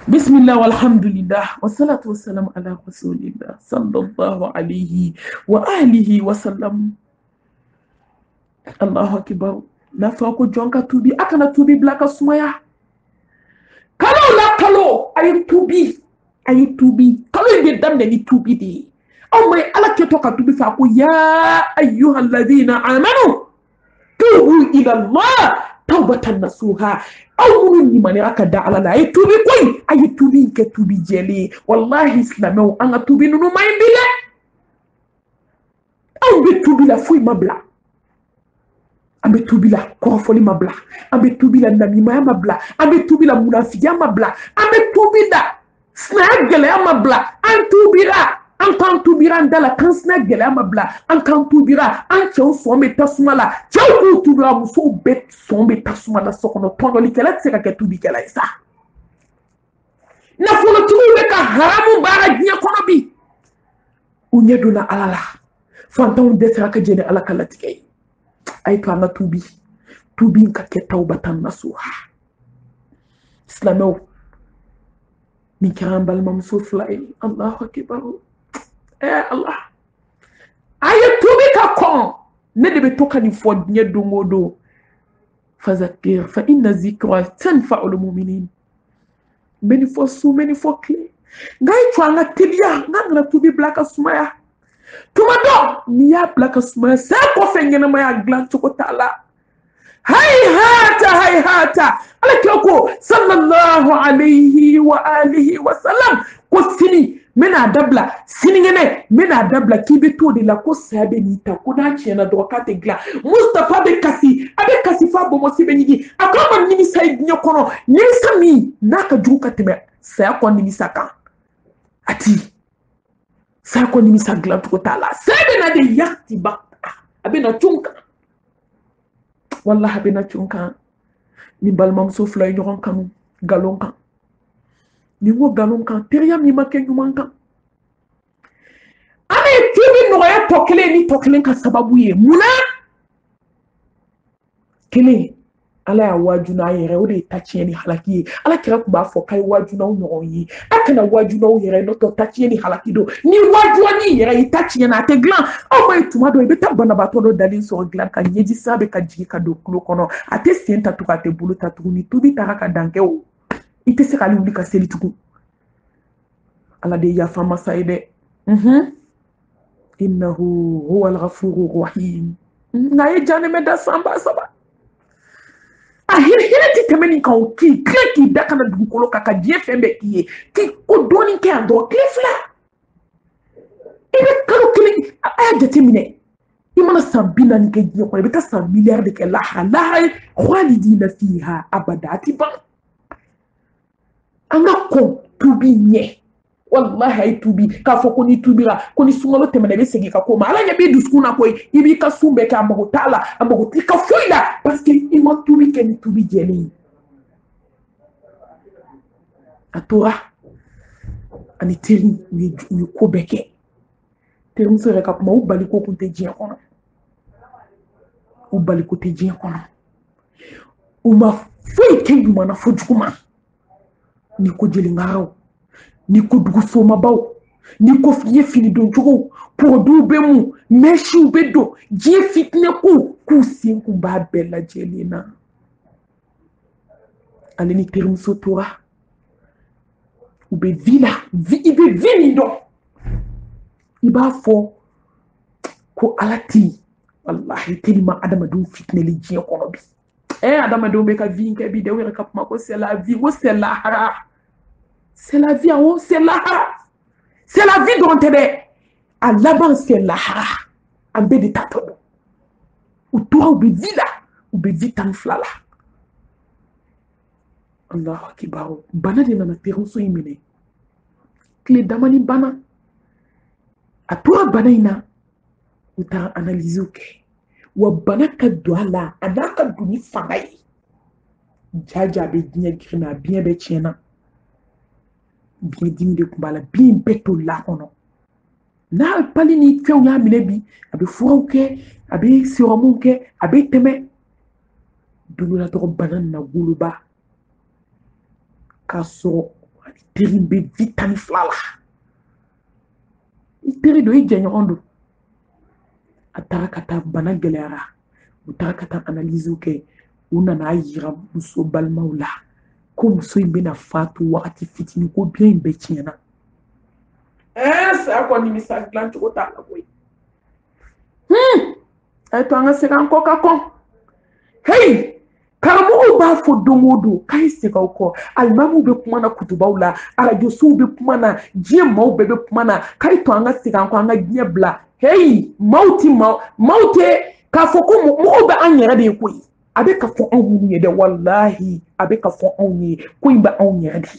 بسم الله والحمد لله والصلاة والسلام على رسول الله صلى الله عليه وآله وسلم. الله أكبر. نفاق جونكا توبي أكنا توبي بلاك سمايا كلو لا كلو أي توبي كلو يبي دم دني توبي دي أو ما على كتوكا توبي فاكو يا أيها الذين آمنوا توبوا إلى الله توبة نصوحا أو من يماني أكدا على لا أي توبي كوي أي توبي كتوبي جلي والله إسلامه أنا توبي نونو ما يبيله أو بتوبي لا فوي مبلا ambe tubila korofoli mabla ambe tubila namima mabla ambe tubila munafiya mabla ambe tubila snagele mabla an tubira ndala kan snagele mabla an kan tubira an chew sombe tasumala chew ku tubira muso bet sombe tasumala sokono tondoli kala tseka ke tubi kala isa na fono tubi ka haramu bara nya kono bi unyeduna alala fantaw desra ka jene ala kala tikay ay to anga tubi ka ke tawbatan nasuha islamo min kiran bal mamsu flay Allahu akbar Allah ay tubi ka kon ne de be toka ni fo nye dongodo fazakir fa inna zikra tanfa'ul mu'minin meni fo su meni fo kle ngay to anga tibia ngana tubi blaka sumaya tuma do ni ya blaka sumaya sa ko fengena maya glan to ko tala hayhata ala kyoko sallallahu alaihi wa alihi wa sallam ko sini mena dabla sini ngene mena dabla kibe to de la ko sabe ni ta ko na chena do ka te gla mustafa be kasi fa bo mo sibe nyigi akama ni sai nyokono ni sami naka juka tebe sa ko ni saka ati sa ko ni sa gla to tala sabe na de yakti ba abena chunka wallahi abena chunka ni balmam sofla nyoron kanu galon kan ni wo galon kan teriya mi make nyuman kan ane tibi no ya tokele ni tokele ka sababu ye muna kele ala ya wajuna yere o de tachie ni halaki ala kira ku ba fo kai wajuna o nyoron yi akana wajuna o yere no to tachie ni halaki do ni wajua ni yere itachie na te glan o mai tuma do be tabana ba to do dalin so glan kan yeji sabe ka jigi ka do klo kono ate senta to ka te bulu tatu ni tubi taraka danke o ite se kali ulika seli tuku ala de ya fama saide innahu huwa al-ghafurur rahim na ye jane me da samba saba ahiri ti temeni ka o ki kleki daka na dukolo kaka die fembe kiye ki ko doni ke ando klefla ibe kalo kili aya determine imana sambina ni ke je ko be ta 100 milliards de ke laha khalidina fiha abadati ban anga ko tubi nye wallahi ay tubi ka fo ko ni tubira ko ni sungalo temene be segi ka ko ma ala nya be duskuna ko ibi ka sumbe ka ambo tala ambo tika foila parce que ima tubi ke ni tubi jeli atora ani teri ni ko beke teri muso reka ko ma ubali ko kunte jien kono ubali ko te jien kono uma foi kengu mana fojukuma ni ko jeli ngaraw ni ko dugu soma baw ni ko fiye fini don jogo produit be mu meshi be do je fitne ku sin ku ba bella jelina ale ni terum sotora ube vila ibe vini do iba fo ko alati wallahi telima adama dum fitne li je kono bi adama dum be ka vinke bi de wera kap mako c'est la vie wo c'est la hara. C'est la vie en haut, c'est l'ahara. C'est la vie dont elle est. À l'avant, c'est l'ahara. En bas de ta tombe. Ou toi, ou be là. Ou be vitan flala. Allah akibar. Bana de nana terun so imene. Kle damani bana. A toi, bana ina. Ou ta analyse ok. Ou bana ka douala. Anaka duni fangay. Jaja be dine grina. Bien be tiena. Bien dimi de kumbala bien beto la kono na pali ni few ya minebi abe furawke abe siromunke abe teme dulu la to banan na guluba ka so terimbe vitani flala iteri do ijenyondo atarakata bana gelera utarakata analyse ke una na yira muso balmaula ko muso imbena fatu wakati fitini ko bien be tiena ça ko ni misa glancho ko ta la boy ay to nga sega ko ka kon hey karamu ba fo domodo kai sega ko almamu be kuma na kutubaula arajo su be kuma na je mau be kuma na kai to nga sega ko nga je bla hey mauti ka fo ko mo be anyere de koyi abe ka fo anwu ni de wallahi abe ka fo anwu ni koyi ba anyere de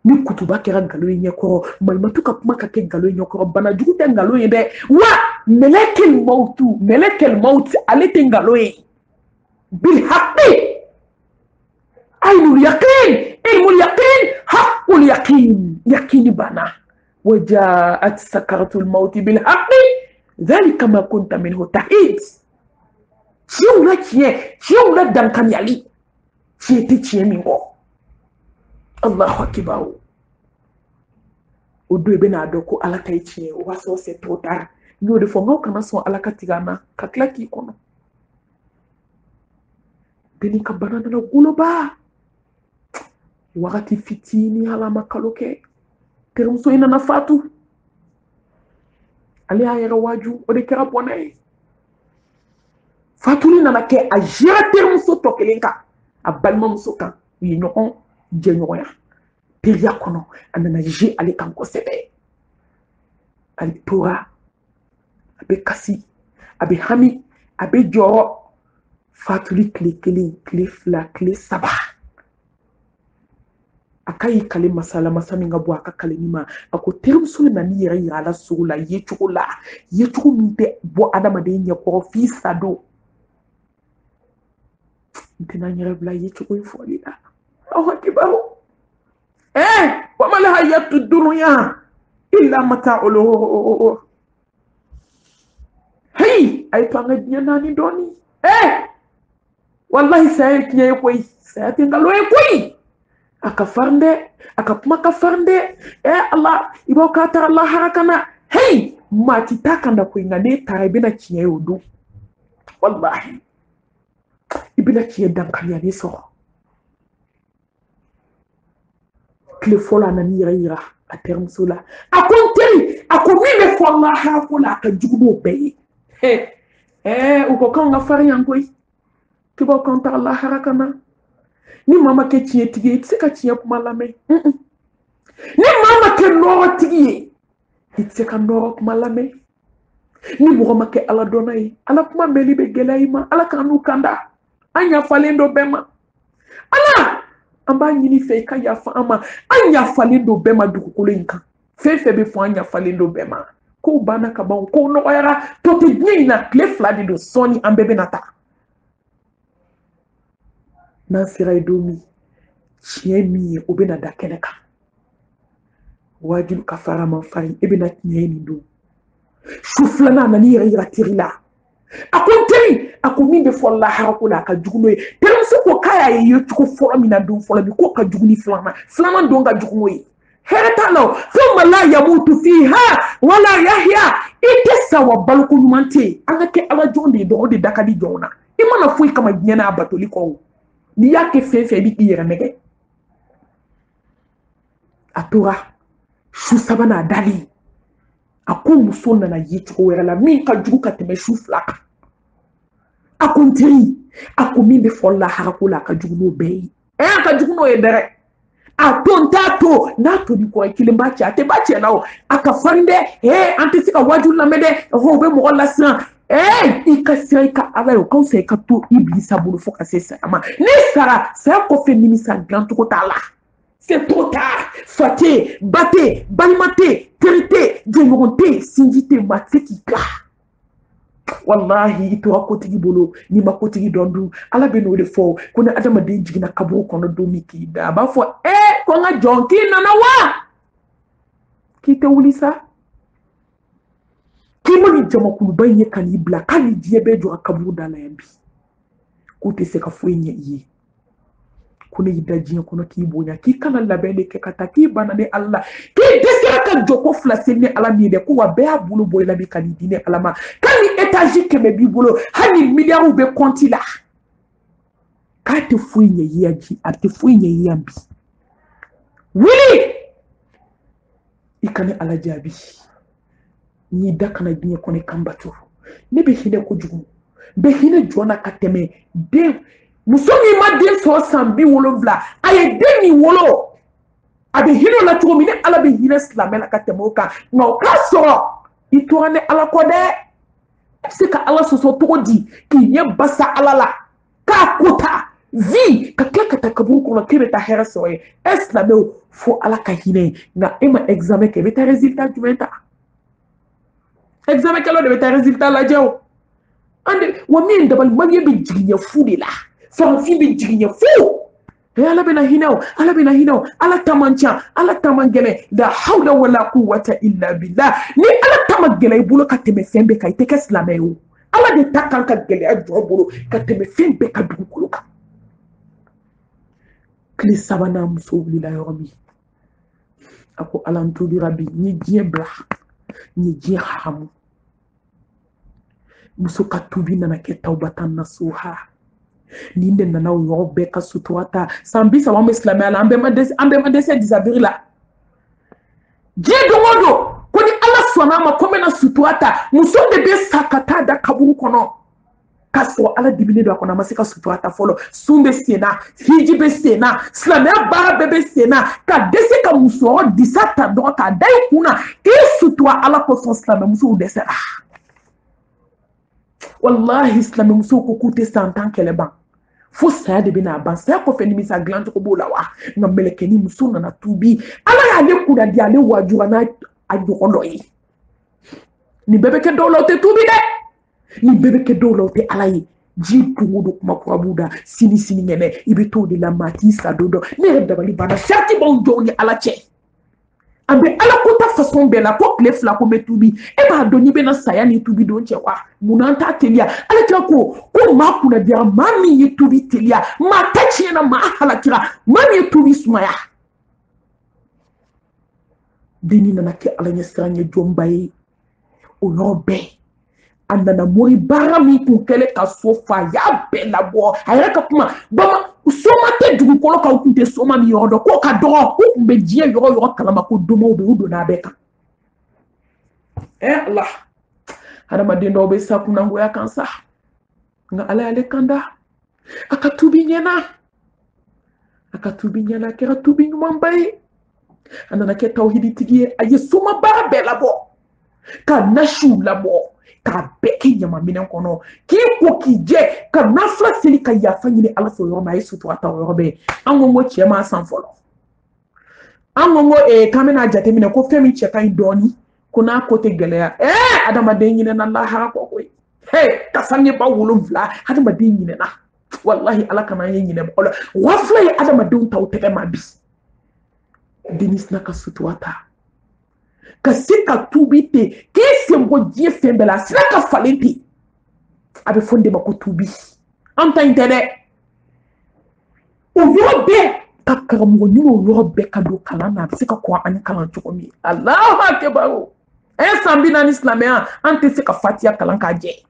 ni kutuba kera ngalo yenye ko malmatu ka kuma ka ke ngalo yenye ko bana jugu te ngalo yede wa melekil maut alete ngalo ye bil haqqi ainul yaqin ilmul yaqin haqqul yaqin bana وجاءت سكرة الموت بالحق ذلك ما كنت منه تحيد شو لا دنكن يالي شيء منه الله أكبر odo ebe na adoko alaka ichie o waso se tota no de fonga kana so alaka tigana kakla ki kono beni ka banana na guloba wakati fitini hala makaloke terumso ina na fatu ali ayera waju o de kera bonay fatu ni na ke a jira terumso tokelenka a balma muso kan yi nyokon je nyoya peria kono anana je ali kan ko sebe ali tora abe kasi abe hami abe joro fatuli kle fla kle saba akai kale masala masaminga bo aka kale nima ako terumso na ni yira ala sugula yechuku minte bo adama de nya ko fi sado ntina nyira bla yechuku infolida oh kibaru وما الحياة الدنيا إلا متاع الغرور هي أي تانغ ناني دوني والله سايت نيا كوي سايت نغلو كوي akafarnde akapuma kafarnde Allah ibo kata Allah harakana hey mati takanda kuingane taribina chiye udu wallahi ibina chiye dankanya ni so kle fola na nira a terme sola akonteri akomime fola ha fola ka jugudo be uko kanga fari yankoi kibo konta Allah harakana ni mama ke tiye tigi tsika tiye kuma lame ni mama ke noro tigi tsika noro kuma lame ni mama ke ala donai ala kuma meli be gelaima ala kanu kanda anya falendo bema ala amba nyini fe ka ya fa ama anya falendo bema dukukolo inka fe be fo anya falendo bema ko bana ka ba ko no yara to te nyina kle fladi do soni ambebe nata na sira idomi chiemi obena da keneka wajibu kafara manfari ebena nyeni do shuflana na ni yira tirila akonteri akominde fo la harakula ka juguno terumso ko kaya ye tuko fo amina do fo la bi ko ka juguni flama do nga juguno heretalo thumma la yamutu fiha wala yahya itesa wa balku numante angake ala jonde do de dakadi jona imana fo kama nyana abatoli ko ni yake fefe bi ira nege atura shu sabana dali akomu sonna na yitu wera min ka jugu ka teme shu flaka akonteri akomimbe fola harakula ka jugu no be ka jugu no edere atontato nato di ko kilimba cha te bache nawo akafarinde antisika waju na mede ho be mo la san ikasirika ala yo conseil ka to iblisa bulu foka sesa ama ni sara sa ko fe nimisa glanto ko tala c'est trop tard faté baté balimate terité djemonté singité matsekika wallahi itora kotigi bolo ni makotigi dondu ala be no de fo kuna adama de jigina kaburu kono do miki da ba fo ko nga jonki nana wa kite wulisa kimoni jama kulu baye kan ibla kan diye be jo kaburu dala yambi ko te se ka fo nye yi ko ne yida diɲɛ kɔnɔ k'i bonya k'i kana labɛn de kɛ ka taa k'i banna ni Allah k'i dɛsɛra ka jɔ ko fila seli ni Allah min ye dɛ ko wa bɛɛ y'a bolo bɔ i la bi ka n'i di ni Allah ma k'a ni étage 100 b'i bolo hali ni milliards bɛ compte la k'a tɛ foyi ɲɛ i yan ji a tɛ foyi ɲɛ i yan bi wuli i ka ni Allah jaabi n'i da kana diɲɛ kɔnɔ i kan bato ne bɛ hinɛ kojugu bɛ hinɛ jɔn na ka tɛmɛ den muso min ma den sɔrɔ san 70 a ye den min wolo a bɛ hinɛ o la cogo min ni Allah bɛ hinɛ silamɛ la ka tɛmɛ o kan nka o k'a sɔrɔ i tora ni Allah kɔ dɛ i bɛ se ka Allah sɔsɔ cogo di k'i ɲɛ basa Allah la k'a kota vi ka tila ka taa kaburu kɔnɔ k'e bɛ taa hɛrɛ sɔrɔ ye ɛ silamɛw fo Allah ka hinɛ nka e ma examen kɛ i bɛ taa résultat jumɛn ta examen kɛlaw de bɛ taa résultat lajɛ o wa min dabali maliɲɛ bɛ jigiɲɛ fu de la farafin bɛ jigiɲɛ fu Allah bɛna hinɛ o Allah bɛna hinɛ o Allah ta man ca Allah ta man gɛlɛn la hawla wala quwwata illa billah ni Allah ta man gɛlɛn i bolo ka tɛmɛ fɛn bɛɛ kan i tɛ kɛ silamɛ ye o Allah de ta kan ka gɛlɛya jɔ bolo ka tɛmɛ fɛn bɛɛ ka dugukolo kan tile sabanan muso wulila yɔrɔ min a ko Allah n tubira bi n ye diɲɛ bila n ye diɲɛ haramu muso ka tubi nana kɛ tawbatan nasuha ni de nana o yɔrɔ bɛɛ ka sutura ta san 30 an bɛ silamɛya la an bɛɛ ma dɛsɛ disabiri la diɲɛ don o don ko ni Allah sɔnna a ma ko n bɛna sutura ta muso de bɛ sa ka taa da kaburu kɔnɔ k'a sɔrɔ Allah dibinen don a kɔnɔ a ma se ka sutura ta fɔlɔ sun bɛ sen na hiji bɛ sen na silamɛya baara bɛɛ bɛ sen na ka dɛsɛ ka musɔrɔ disa ta dɔrɔn k'a da i kun na k'i sutura Allah kosɔn silamɛmusow dɛsɛra wallahi silamɛmusow ko k'u tɛ san 10 kɛlɛ ban fo saya de bɛna ban saya kɔfɛ nimisa dilan cogo b'o la wa nka mɛlɛkɛni muso nana tubi Allah y'ale kunna di ale wajura n'a ɲɔgɔn dɔ ye nin bɛɛ bɛ kɛ dɔw la o tɛ tubi dɛ nin bɛɛ bɛ kɛ dɔw la o tɛ Allah ye ji don o don kuma kura b'u da sini ŋɛnɛ i bɛ t'o de la maa t'i sa don dɔ ne yɛrɛ dabali banna sarati b'anw jɔw ni Allah cɛ an bɛ Allah ko ta façon bɛɛ la ko tile 2 ko n bɛ tubi e b'a dɔn n'i bɛna saya ni tubi don cɛ wa munna an t'a teliya Allah kira ko maa kunna diyara maa min ye tubi teliya maa ta tiɲɛna maa halakira maa min ye tubi sumaya denni nana kɛ Allah ɲɛ siran ɲɛ jɔnba ye o yɔrɔ bɛɛ a nana mori baara min kun kɛlen ka so fa a y'a bɛɛ labɔ a yɛrɛ ka kuma soma tɛ dugukolo kan u kun tɛ soma min yɔrɔ dɔn k'o ka dɔgɔ u kun bɛ diɲɛ yɔrɔ yɔrɔ kalama ko domaw bɛ u donna a bɛɛ kan Allah hadamaden dɔw bɛ sa kunnangoya kan sa nka Allah y'ale kanda a ka tubi ɲɛna a kɛra tubi ɲumanba ye a nana kɛ tawhiditigi ye a ye soma baara bɛɛ labɔ ka nasiw labɔ k'a bɛɛ kɛ ɲamaminɛ kɔnɔ k'i ko k'i jɛ ka nafila seli ka yafa ɲini Allah fɛ yɔrɔ min a ye sutura ta yɔrɔ bɛɛ an ko cɛ ma san fɔlɔ an ko k'an bɛna jateminɛ ko fɛn min cɛ ka ɲi dɔɔni ko n'a ko tɛ gɛlɛya adamaden ɲinɛna lahara kɔ koyi ka sange ba 7 adamaden ɲinɛna wallahi Allah kana an ye ɲinɛ mɔgɔ la wa fila ye adamadenw ta u tɛgɛ ma bi denni sina ka sutura ta ka se ka tubi ten k'i sen bɔ diɲɛ fɛn bɛɛ la a sera ka falen ten a bɛ fɔ de ma ko tubi an ta in tɛ dɛ o yɔrɔ bɛɛ ka karamɔgɔ ɲuman o yɔrɔ bɛɛ ka don kalan na a bɛ se ka kɔn ani kalan cogo min Allahu akibaru san 40 silamɛya an tɛ se ka fatiya kalan k'a jɛ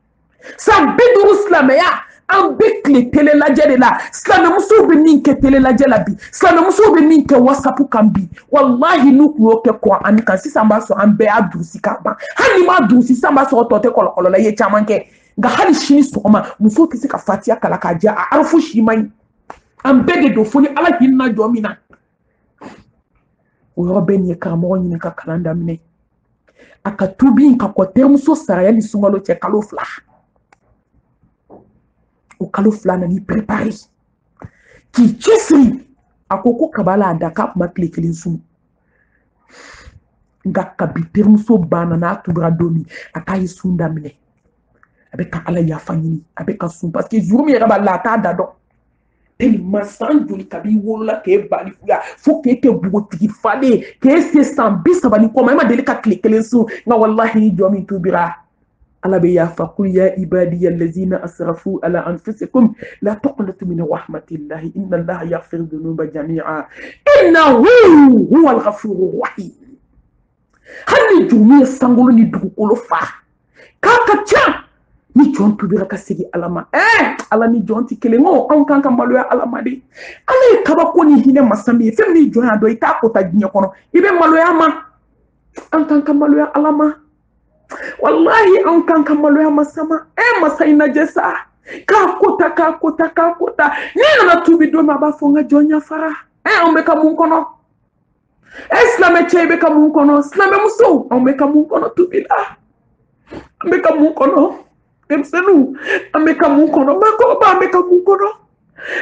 san 50 silamɛya an bɛ tile tele lajɛ de la silamɛmusow bɛ min kɛ tele lajɛ la bi silamɛmusow bɛ min kɛ WhatsApp kan bi wallahi n'u tun y'o kɛ kɔn ani kan sisan b'a sɔrɔ an bɛɛ y'a durusi k'a ban hali ni m'a durusi sisan b'a sɔrɔ tɔ tɛ kɔlɔkɔlɔ la i ye caman kɛ nka hali sini sɔgɔma musow tɛ se ka fatiya kalan k'a jɛ a arafu si man ɲi an bɛɛ de don fo ni Allah hinɛna jɔ min na o yɔrɔ bɛɛ nin ye karamɔgɔ ɲini ka kalan daminɛ a ka tubi ka kɔ terimuso saraya ni sunkalo cɛ kalo 2 o kalo 2 nani préparé k'i cɛsiri a ko kabala a da k'a kuma tile 1 sun nka kabi terimuso banna n'a tubira don min a k'a ye sun daminɛ a bɛ ka Allah yafa ɲini a bɛ ka sun parce que jour min yɛrɛ b'a la a t'a da dɔn tellement san joli kabi wolola k'e bali fuya fo k'e kɛ bugotigi falen k'e se san 30 ni kɔ ma e ma deli ka tile 1 sun nka wallahi ni jɔ min tubira ala be yafa qul ya ibadiya allazina asrafu ala anfusikum la taqnatu min rahmatillahi inna allaha yaghfiru dhunuba jami'a innahu huwal ghafurur rahim. Hani jumi sangolo ni dugukolo fa kaka cha ni jon tubira ka segi alama ala ni jon ti kelengo an kan ka maloya alama de ala kaba ko ni hine masami fem ni jon ado ita ko ta ginya kono ibe maloya ma an kan ka maloya alama wallahi an kan ka maloya masama masai na jesa ka kota ni na tubi do ma ba fonga jonya fara on be ka mun kono islame chebe ka mun kono islame muso on be ka mun kono tubila on be ka mun kono demsenu ameka mukono mako ba ameka mukono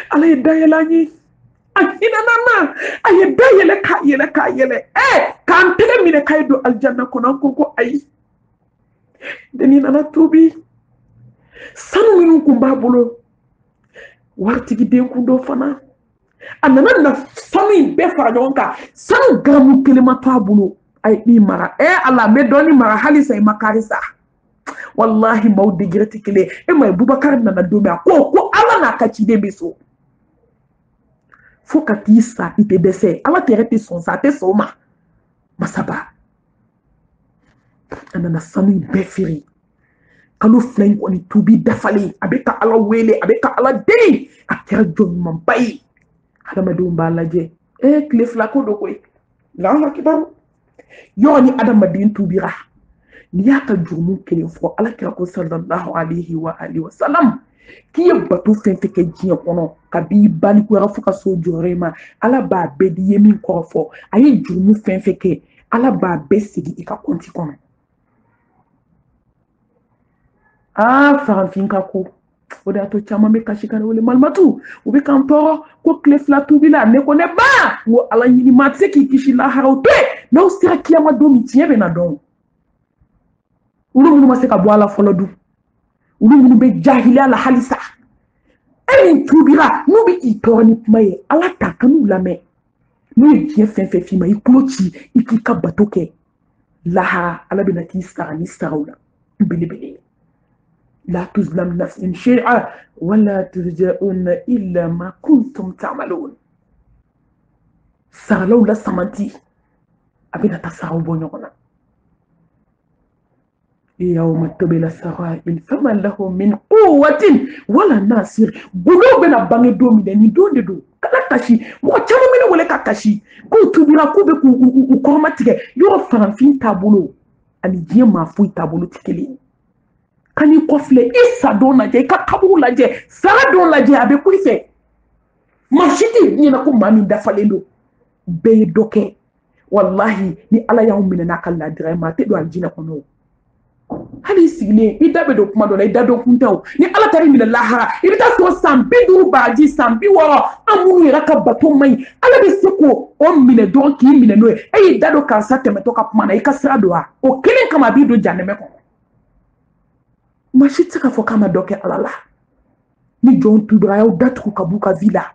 ala yedayela ni akina nana ayedayele ka yele kan tele mine kaydo aljanna kono ko ay deni nana tubi sanu minu kumba bulo wartigi den kundo fana anana na sanu be fara jonka sanu gamu kelema to bulo ay bi mara ala me doni mara halisa e makarisa wallahi maudi gireti kile mai Bubakar na domi ko ala na kachi de beso faut que ça ite dese ala terete son sa te soma masaba anana sami befiri kalu flen ko ni tubi dafali abeka ala wele abeka ala dei akira jom mampai ala madum balaje kle flako do koy la hakibar yoni adam madin tubira niyaka jurumu kelen fo ala kira ko sallallahu alaihi wa alihi wa sallam ki batu fente ke jiya kono kabi bali ko rafu ka so jorema ala ba bedi yemi ko fo ayi jurumu fente ke ala ba besigi ika konti kono faranfin ka ko oda to chama me kashikana wole malmatu ubi kantoro ko klefla tubila ne ko ne ba wo ala yini matseki kishila harawte no sira kiyama domi tiebe na don ulu munu maseka boala folodu ulu munu be jahili ala halisa eni tubira nubi itorani maye ala takanu lame nubi kien fenfe fima iklochi ikika batoke laha ala binati sarani sarawla bilibili la tuzlam nafsin shay'a wala turja'un illa ma kuntum ta'malun saralaw la samanti abina tasaraw bonyona يوم تبل السرائر فما له من قوة ولا ناصر بلو بنا باني دومي دي دون دو كلا كاشي مو تشامو مينو ولا كاشي كو تبيرا كو بكو كورماتيكي يو فرانفين تابولو اني دي ما فوي تابولو تيكلي كاني كوفلي إسا دون لاجي كاكابو لاجي سارا دون لاجي أبي كويسي ماشيتي نينا كو مامي دافاليلو بي دوكي والله ni ala ya umina nakalla direma te do aljina kono hali sigile idabe do kuma do la idado kuntaw ni ala tari min lahara ibita so sambi duru baji sambi woro amunu yera ka bato mai ala be seko o mine do ki mine no e idado kan sa temeto ka kuma na ikasra do o kelen kama bi do janeme ko mashita ka fo kama doke alala ni jon tubira yo datu kabuka villa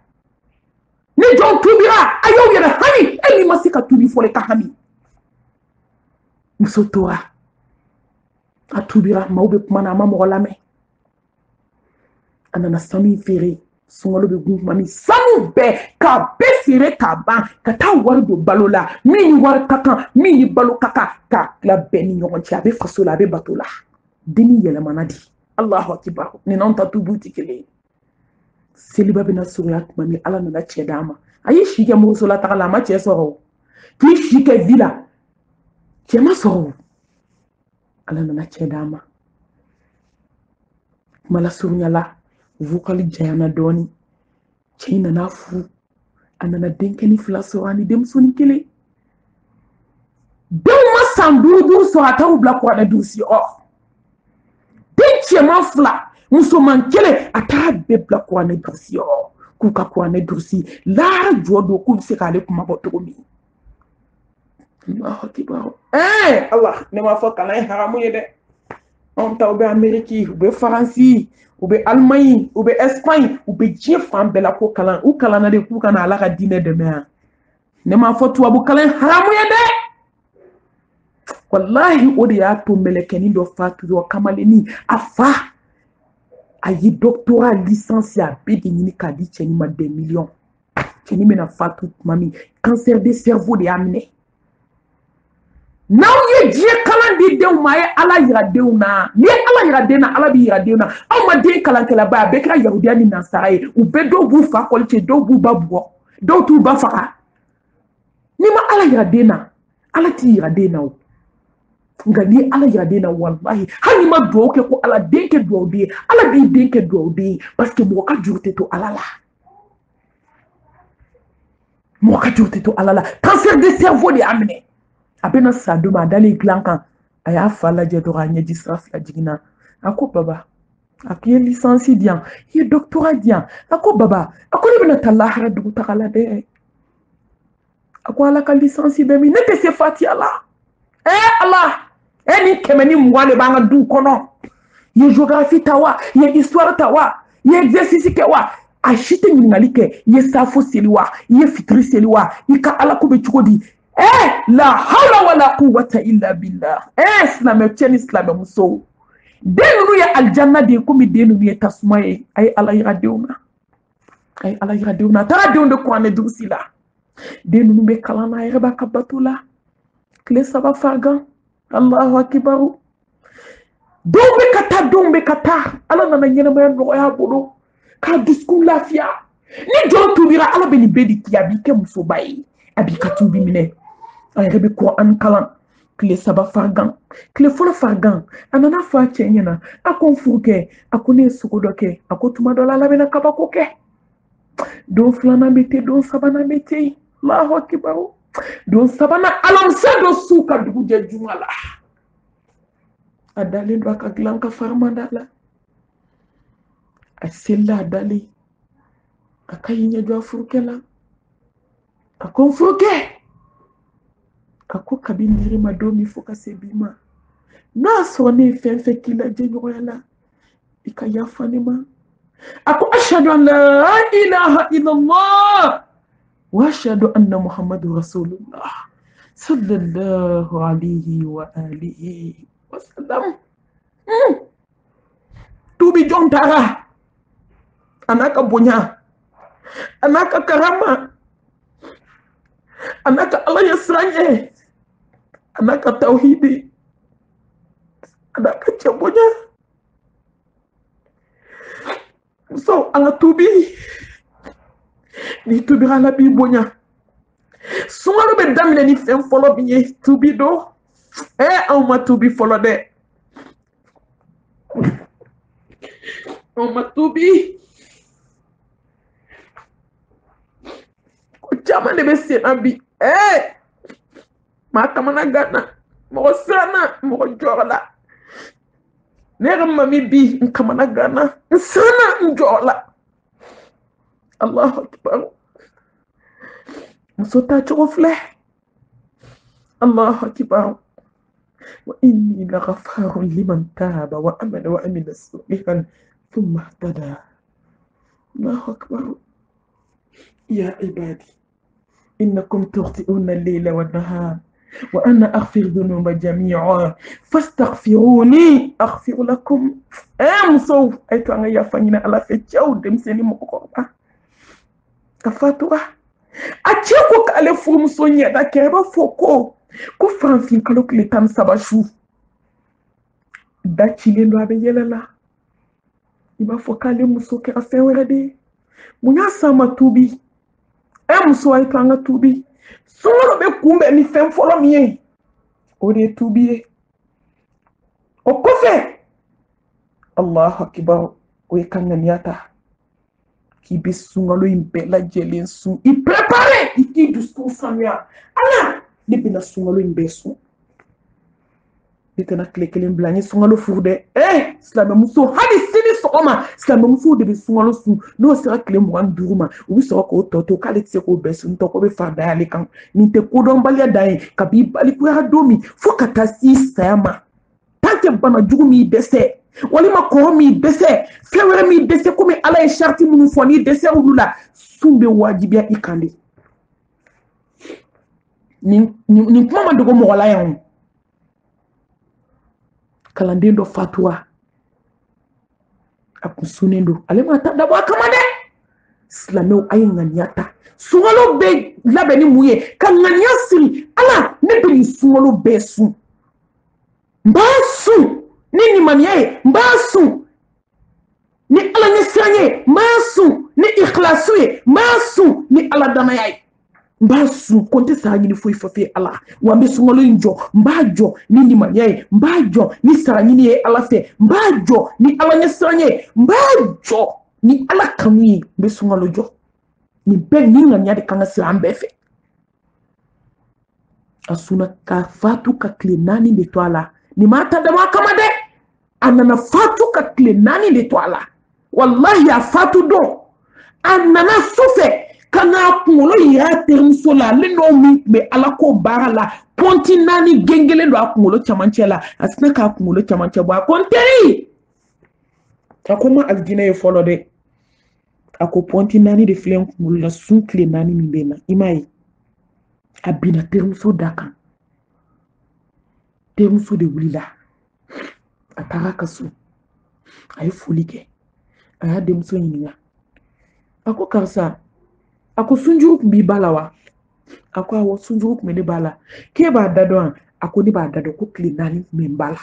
ni jon tubira ayo yera hani eni masika tubi fo le ka hani musotora atubira maube kumana mama lame anana sami fere sungalo be gun mami sanu be ka be fere ka ban ka ta war do balola mi war kaka mi balo kaka ka la beni nyon ci abe fasola be batola deni yele manadi Allahu akbar ni non ta tubuti kele seliba be na surya mami ala na chedama ayi shike mo sola ta la ma chesoro ki shike villa chema soro ala nana chedama mala surunyala vukali jayana doni china nafu anana denkeni flaso ani demsoni kele dema sandudu so atawu bla ko na dusi o denche man fla muso man kele ata be bla ko na dusi o kuka ko na dusi la jodo ku se kale kuma botomi Allah akbar Allah ne ma foka na haramu yede on ta obe Ameriki obe Faransi obe Allemagne obe Espagne obe jefan bela ko kalan u kalana de ku kana ala ka dine de me ne ma fotu abu kalan haramu yede wallahi o de y'a to mɛlɛkɛnin dɔ fatura kamaleni a fa a ye doctorat licence a bɛɛ de ɲini k'a di cɛnin ma des millions cɛnin bɛna fatu tuma min cancer de cerveau de y'a minɛ n'aw ye diɲɛ kalan di denw ma a ye ala yira denw na n'i ye ala yira den na ala b'i yira denw na aw ma den kalankɛlaba a bɛɛ kɛra yahudiya ni nansara ye u bɛɛ dɔw b'u fa kɔli cɛ dɔw b'u ba bugɔ dɔw t'u ba faga n'i ma ala yira den na ala t'i yira den na o nka ni ala yira den na wallahi hali n'i ma duwawu kɛ ko ala den kɛ duwawu den ye ala b'i den kɛ duwawu den ye parce que mɔgɔ ka juru tɛ to ala la mɔgɔ ka juru tɛ to ala la cancer de cerveau de y'a minɛ a bɛna sa don ma a dalen dilan kan a y'a fa lajɛ dɔrɔn a ɲɛji sira fila jiginna a ko baba a ko i ye licence di yan i ye doctorat di yan a ko baba a ko ne bɛna taa lahara dugu taga la dɛ a ko ala ka licence bɛ min ne tɛ se fatiya la ala ni 120 de b'an ka du kɔnɔ i ye géographie ta wa i ye histoire ta wa i ye exercice kɛ wa a si tɛ ɲininkali kɛ i ye safo seli wa i ye fitiri seli wa i ka ala ko bɛ cogo di la hawla wala quwwata illa billah silamɛ cɛ ni silamɛ muso den ninnu ye aljanna de ye komi den ninnu ye tasuma ye a ye ala yira denw na a ye ala yira denw na a taara denw de kuranɛ durusi la den ninnu bɛ kalan na a yɛrɛ b'a ka bato la tile 3 farigan allahu akibaru denw bɛ ka taa denw bɛ ka taa ala nana ɲɛnamaya nɔgɔya a bolo k'a dusukun lafiya ni jɔn tubira ala bɛ nin bɛɛ de k'i a b'i kɛ musoba ye a b'i ka tubi minɛ a yɛrɛ bɛ kuran kalan tile 3 farigan tile fɔlɔ farigan a nana fɔ a cɛ ɲɛna a ko n furu kɛ a ko ne ye sogo dɔ kɛ a ko tuma dɔ la ala bɛna kabako kɛ don 2nan bɛ ten don 3nan bɛ ten allahu akibaru don 3nan alamisa dɔ su ka dugu jɛ juma la a dalen don a ka dilan ka farimanda la a selila a dalen a ka yi ɲɛjɔ a furukɛ la a ko n furukɛ a ko kabi niri ma don min fo ka se bi ma n'a sɔrɔ ne ye fɛn fɛn k'i la jɛɲɔgɔnya la i ka yafa ne ma a ko ashhadu an la ilaha illallah wa ashhadu anna muhammadu rasulullah sallallahu alayhi wa alihi wa sallam tubi jɔn taara a n'a ka bonya a n'a ka karama a n'a ka ala ye siran ɲɛ a n'a ka tawhidi a n'a ka cɛ bonya muso an ka tubi ni tubira ala b'i bonya sunkalo bɛ daminɛ ni fɛn fɔlɔ min ye tubi don anw ma tubi fɔlɔ dɛ anw ma tubi ko caman de bɛ sen na bi maa kamana ganna mɔgɔ siranna mɔgɔ jɔrɔla ne yɛrɛ mami bi n kamana ganna n siranna n jɔrɔla allahu akbar muso ta cogo filɛ allahu akbar wa inni laghafarun liman taba wa amana wa amila salihan thumma ihtada allahu akbar ya ibadi innakum tukhti'una al-layla wan-nahar وأنا أغفر ذنوب جميعا فاستغفروني أغفر لكم مصو أيتو أنا يفنينا على فتشاو دمسني مكوكوبا كفاتوا أتشوكو كالفو مصونيا دا كيربا فوكو كو فرانفين كالوك لتام سباشو دا تشيلي لو أبي يلالا إبا فوكالي مصو كيرا فيوردي مونيا ساما توبي مصو أيتو أنا توبي sunkalo bɛ kunbɛn ni fɛn fɔlɔ min ye o de ye tubi ye o kɔfɛ allahu akibar o ye ka ŋaniya ta k'i bɛ sunkalo in bɛɛ lajɛlen sun i préparé i k'i dusukun sanuya ala ne bɛna sunkalo in bɛɛ sun ne tɛna tile kelen bila n ye sunkalo furu dɛ silamɛmuso hali sini sɔgɔma silamɛmusow de bɛ sunkalo sun n'o sera tile 25 ma u bɛ sɔrɔ k'o tɔ to k'ale tɛ se k'o bɛɛ sun tɔ ko bɛ fara da y'ale kan nin tɛ kodɔnbaliya dan ye kabi balikuya don min fo ka taa se saya ma tant que bana jugu m'i dɛsɛ walima kɔrɔ m'i dɛsɛ fɛn wɛrɛ m'i dɛsɛ komi ala ye sariti minnu fɔ n'i dɛsɛ olu la sun bɛ wajibiya i kan de nin kuma ma dogo mɔgɔ la yan o kalanden dɔ fatuwa a kun sunnen don ale ma taa dabɔ a kama dɛ silamɛw a ye ŋaniya ta sunkalo bɛ labɛn ni mun ye ka ŋaniya siri ala ne bɛ nin sunkalo bɛɛ sun n b'a sun ni limaniya ye n b'a sun ni ala ɲɛsiran ye n b'a sun ni ikhlasu ye n b'a sun ni ala danaya ye n b'a sun ko n tɛ sara ɲini foyi fɛ ala wa n bɛ sunkalo in jɔ n b'a jɔ ni limaniya ye n b'a jɔ ni sara ɲini ye ala fɛ n b'a jɔ ni ala ɲɛsiran ye n b'a jɔ ni ala kanu ye n bɛ sunkalo jɔ nin bɛɛ ni ŋaniya de kan ka siri an bɛɛ fɛ a sunna ka fatu ka tile 4 de to a la nin ma ta dama kama dɛ a nana fatu ka tile 4 de to a la wallahi a fatu don a nana su fɛ ka n'a kunkolo yira a terimuso la ale n'o min tun bɛ ala ko baara la pɔnti 4 gengelen don a kunkolo camancɛ la a sina k'a kunkolo camancɛ bɔ a ko n teri a ko n ma alijinɛ ye fɔlɔ dɛ a ko pɔnti 4 de filɛ n kunkolo la sun tile 4 min bɛ na i m'a ye a binna terimuso da kan terimuso de wulila a taara ka so a ye foli kɛ a y'a denmuso ɲininka a ko karisa a ko sunjuru tun b'i ba la wa a ko awɔ sunjuru tun bɛ ne ba la k'e b'a da dɔn a ko ne b'a da dɔn ko tile 4 tun bɛ n ba la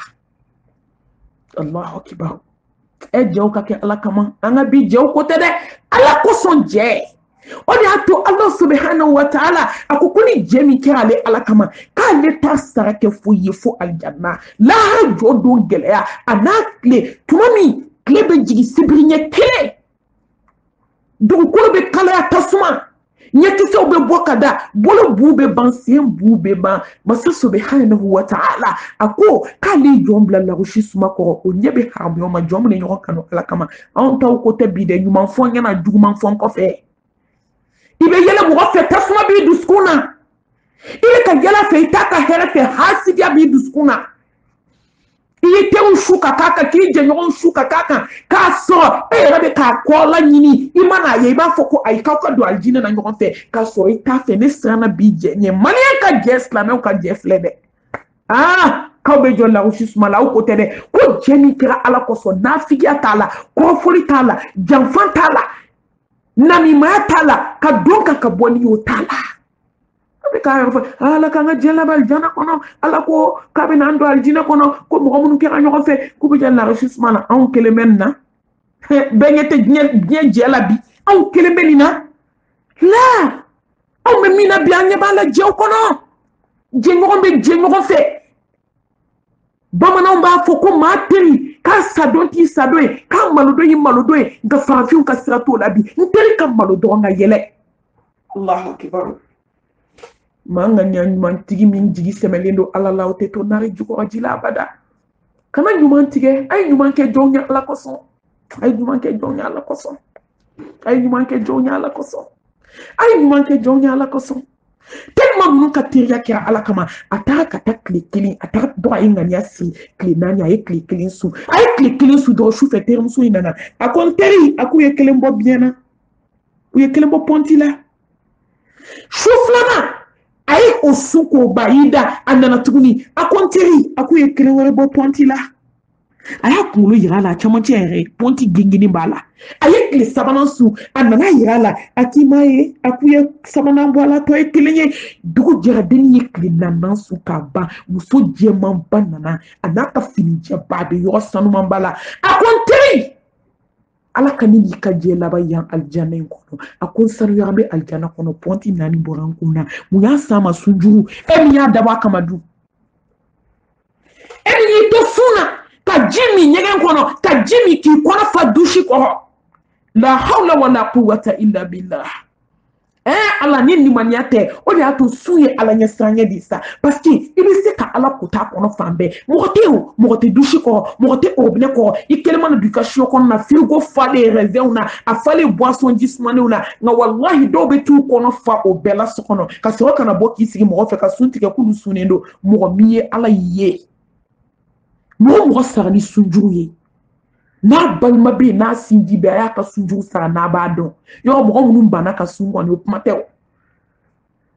Allahu akibar jɛw ka kɛ ala kama an ka bi jɛw ko tɛ dɛ ala kosɔn jɛ o de y'a to ala subhanahu wa ta'ala a ko ni jɛ min kɛra ale ala kama k'ale t'a sara kɛ foyi ye fo aljanna lahara jɔ don gɛlɛya a n'a tile tuma min tile bɛ jigin sibiri ɲɛ kelen dugukolo bɛ kalaya tasuma ɲɛkisɛw bɛ bɔ ka da bolo b'u bɛ ban sen b'u bɛ ban masa subhanahu wa ta'ala a ko k'ale jɔn bila lagosi suma kɔrɔ o ɲɛ bɛ haramuya ma jɔn min ɲɔgɔn kanu ala kama anw taw ko tɛ bi dɛ ɲuman fɔ ɲɛna juguman fɔ kɔfɛ i bɛ yɛlɛ mɔgɔ fɛ tasuma b'i dusukun na i bɛ ka yɛlɛ fɛ i t'a ka hɛrɛ fɛ hasidiya b'i dusukun na i ye teriw su ka k'a kan k'i jɛɲɔgɔn su ka k'a kan k'a sɔrɔ e yɛrɛ bɛ k'a kɔla ɲini i mana ye i b'a fɔ ko ayi k'aw ka don alijinɛ na ɲɔgɔn fɛ k'a sɔrɔ i t'a fɛ ne siranna b'i jɛ ɲɛ maliyɛn ka jɛ silamɛw ka jɛ filɛ dɛ k'aw bɛ jɔ lagosi suma la aw ko tɛ dɛ ko jɛ min kɛra ala kosɔn nafigiya t'a la kɔrɔfɔli t'a la janfan t'a la namimaya t'a la ka don ka bɔ n'i y'o t'a la ala k'an ka jɛ laban alijana kɔnɔ ala ko k'a bɛ n'an don alijinɛ kɔnɔ ko mɔgɔ minnu kɛra ɲɔgɔn fɛ k'u bɛ jɛ lagosi suma la anw kelen bɛ nin na bɛɛ ɲɛ tɛ diɲɛ jɛ la bi anw kelen bɛ nin na la anw bɛ min na bi an ɲɛ b'a la jɛw kɔnɔ jɛɲɔgɔn bɛ jɛ ɲɔgɔn fɛ bamananw b'a fɔ ko maa teri k'a sadon t'i sadon ye k'a malodon y'i malodon ye nka farafinw ka sira t'o la bi n teri ka malo dɔrɔn ka yɛlɛ Allahu akibar maa ŋa ɲuman tigi min jigi sɛmɛlen don ala la o tɛ to nari jukɔrɔ ji la abada kana ɲuman tigɛ a ye ɲuman kɛ jɔnw ye ala kosɔn a ye ɲuman kɛ jɔnw ye ala kosɔn a ye ɲuman kɛ jɔnw ye ala kosɔn a ye ɲuman kɛ jɔnw ye ala kosɔn tellement minnu ka teriya kɛra ala kama a taara ka taa tile kelen a taara dɔrɔn a ye ŋaniya siri tile 4 a ye tile kelen su a ye tile kelen su dɔrɔn su fɛ terimuso in nana a ko n teri a k'u ye kelen bɔ biyɛn na u ye kelen bɔ pɔnti la su filanan a ye o su k'o ba y'i da a nana tuguni a ko n teri a k'u ye kelen wɛrɛ bɔ pɔnti la a y'a kunkolo yira a la a camancɛ yɛrɛ pɔnti gengenen b'a la a ye tile 3nan su a nana yira a la a k'i m'a ye a k'u ye 3nan bɔ a la tɔ ye kelen ye dugu jɛra denni ye tile 4nan su k'a ban muso jɛmanba nana a n'a ka finijɛba a bɛ yɔrɔ sanumanba la a ko n teri ala ka ne y'i ka jɛ laban yan alijana in kɔnɔ a ko n sanuya an bɛ alijana kɔnɔ pɔnti 4 bɔra n kun na mun y'a san ma sunjuru e min y'a dabɔ a kama dun e min y'i to sun na ka ji min ɲɛgɛn kɔnɔ ka ji min k'i kɔnɔ fa dusi kɔrɔ la hawla wala quwwata illa billah ala ni limaniya tɛ o de y'a to sun ye ala ɲɛsiranya de sa parce que i bɛ se ka ala kota kɔnɔ fan bɛɛ mɔgɔ tɛ o mɔgɔ tɛ dusi kɔrɔ mɔgɔ tɛ robinet kɔrɔ i kelen mana don i ka siyo kɔnɔ na frigo falen raisinw na a falen boisson ji sumanenw na nka walahi dɔw bɛ t'u kɔnɔ fa o bɛɛ la so kɔnɔ ka sɔrɔ ka na bɔ k'i sigi mɔgɔ fɛ ka sun tigɛ k'olu sunnen don mɔgɔ min ye ala ye mɔgɔ sara ni sunjuru ye n'a balima bɛ yen n'a sinji bɛ a y'a ka sunjuru sara n'a b'a dɔn yɔrɔ mɔgɔ minnu banna ka sun kɔni o kuma tɛ o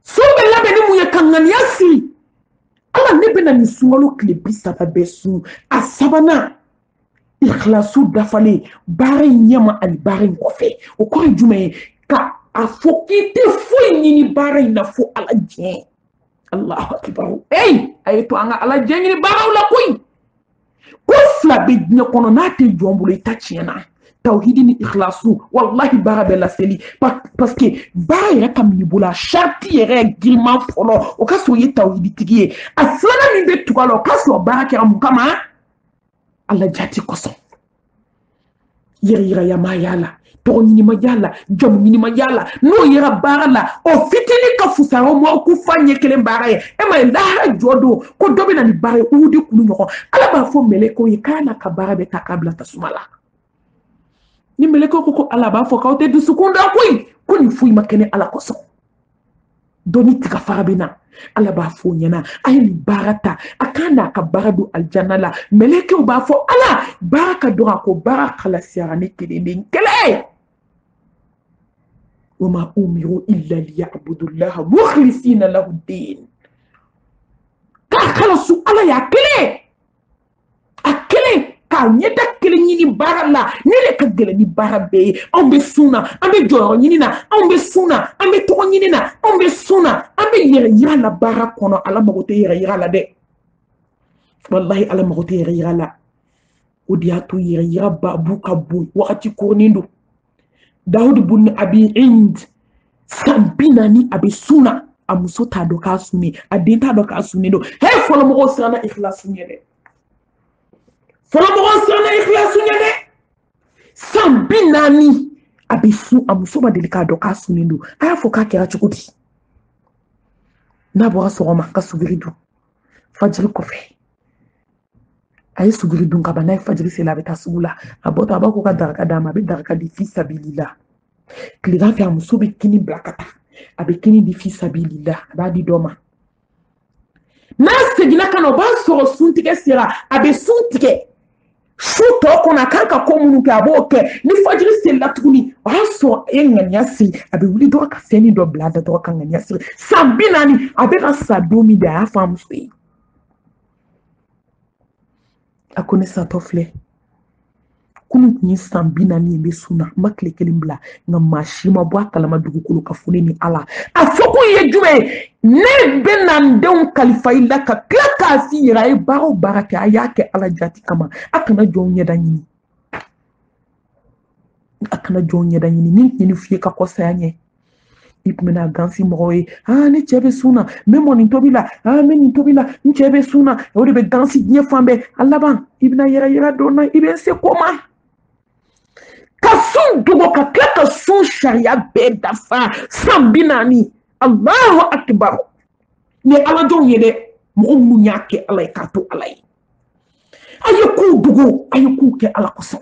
sun bɛ labɛn ni mun ye ka ŋaniya siri ala ne bena ni sunkalo tile 30 bɛɛ sun a sabanan ikhlasu dafalen baara in ɲɛma ani baara in kɔfɛ o kɔrɔ ye jumɛn ye ka a fɔ k'i tɛ foyi ɲini baara in na fo ala diɲɛ Allahu akbar a ye to an ka ala diɲɛ ɲini baaraw la koyi ko fila bɛ diɲɛ kɔnɔ n'a tɛ jɔn bolo i ta tiɲɛna tawhidi ni ikhlasu wallahi baara bɛ laseli parce que baara yɛrɛ ka min bolo a sharti yɛrɛ giriman fɔlɔ o ka sɔrɔ i ye tawhidi tigi ye a filanan min bɛ tugu a la o ka sɔrɔ baara kɛra mun kama ala jati kosɔn yɛrɛ yirayama y'a la tɔgɔ ɲinima y'a la jamu ɲinima y'a la n'o yɛrɛ baara la o fitinin ka fusara o ma ko fa ɲɛ kelen baara ye e ma ye lahara jɔ don ko dɔ bɛ na ni baara ye u de kulu ɲɔgɔn ala b'a fɔ mɛlɛkɛw ye k'a n'a ka baara bɛ ta k'a bila tasuma la ni mɛlɛkɛw ko ala b'a fɔ k'aw tɛ dusukun da koyi ko nin foyi ma kɛnɛ ala kosɔn dɔnni tiga fara bɛ na ala b'a fɔ ɲɛna a ye nin baara ta a kan n'a ka baara don aljanna la mɛlɛkɛw b'a fɔ ala baara ka dɔgɔ a ko baara kalasiyara ne kelen de kɛlɛ وما أمروا إلا ليعبدوا الله مخلصين له الدين كخلصوا على يا كلي أكلي كان يدا كلي نيني بارا لا نيلي كجلي ني بارا بي أم بسونا أم بجورو نينينا أم بسونا أم بتوغو نينينا أم بسونا أم بيرا لا بارا كونو على مغوتي يرا لا دي والله على مغوتي يرا لا ودياتو يرا بابو كابو وقتي كورنيندو Daoud bun abi ind sambina ni abi suna amuso ta do ka suni adin ta do ka suni do he folo mo sana ikhlasu nyede folo mo sana ikhlasu nyede sambina ni abi su amuso ba delika do ka suni do aya fo ka kera chukudi na bo so ma ka sugiridu fajr ko fe ay suguri dun ka banay fajri se la beta sugula abota ba ko ka daraka dama be daraka di fi sabilillah kliga fi amuso be kini blakata abe kini di fi sabilillah ba di doma na segina kana ba so suntike sira abe suntike shuto kona kanka ko munu ka boke ni fajri se la tuguni ba so enganya si abe wuli do ka seni do blada do ka nganya si sambina ni abe ka sadomi da afa amuso a connaissant tofle kunu ni sambina ni be suna makle kelimbla nga mashima bwa kalama dugukulu ka fune ni ala afoko ye jume ne benan don kalifa illa ka klaka si rai baro baraka ayake ala jati kama akana jonye danyini ni fiye ka kosa yanye ipmena gansi moye ne chebe suna memo ni tobila me ni tobila ni chebe suna o de be gansi nye fambe alaban ibna yera dona ibe se koma kasun dugo ka klaka sun sharia be dafa sambinani Allahu akbar ni ala jon yede mo mu nyake ala ka to alai ayeku dugo ayeku ke ala koso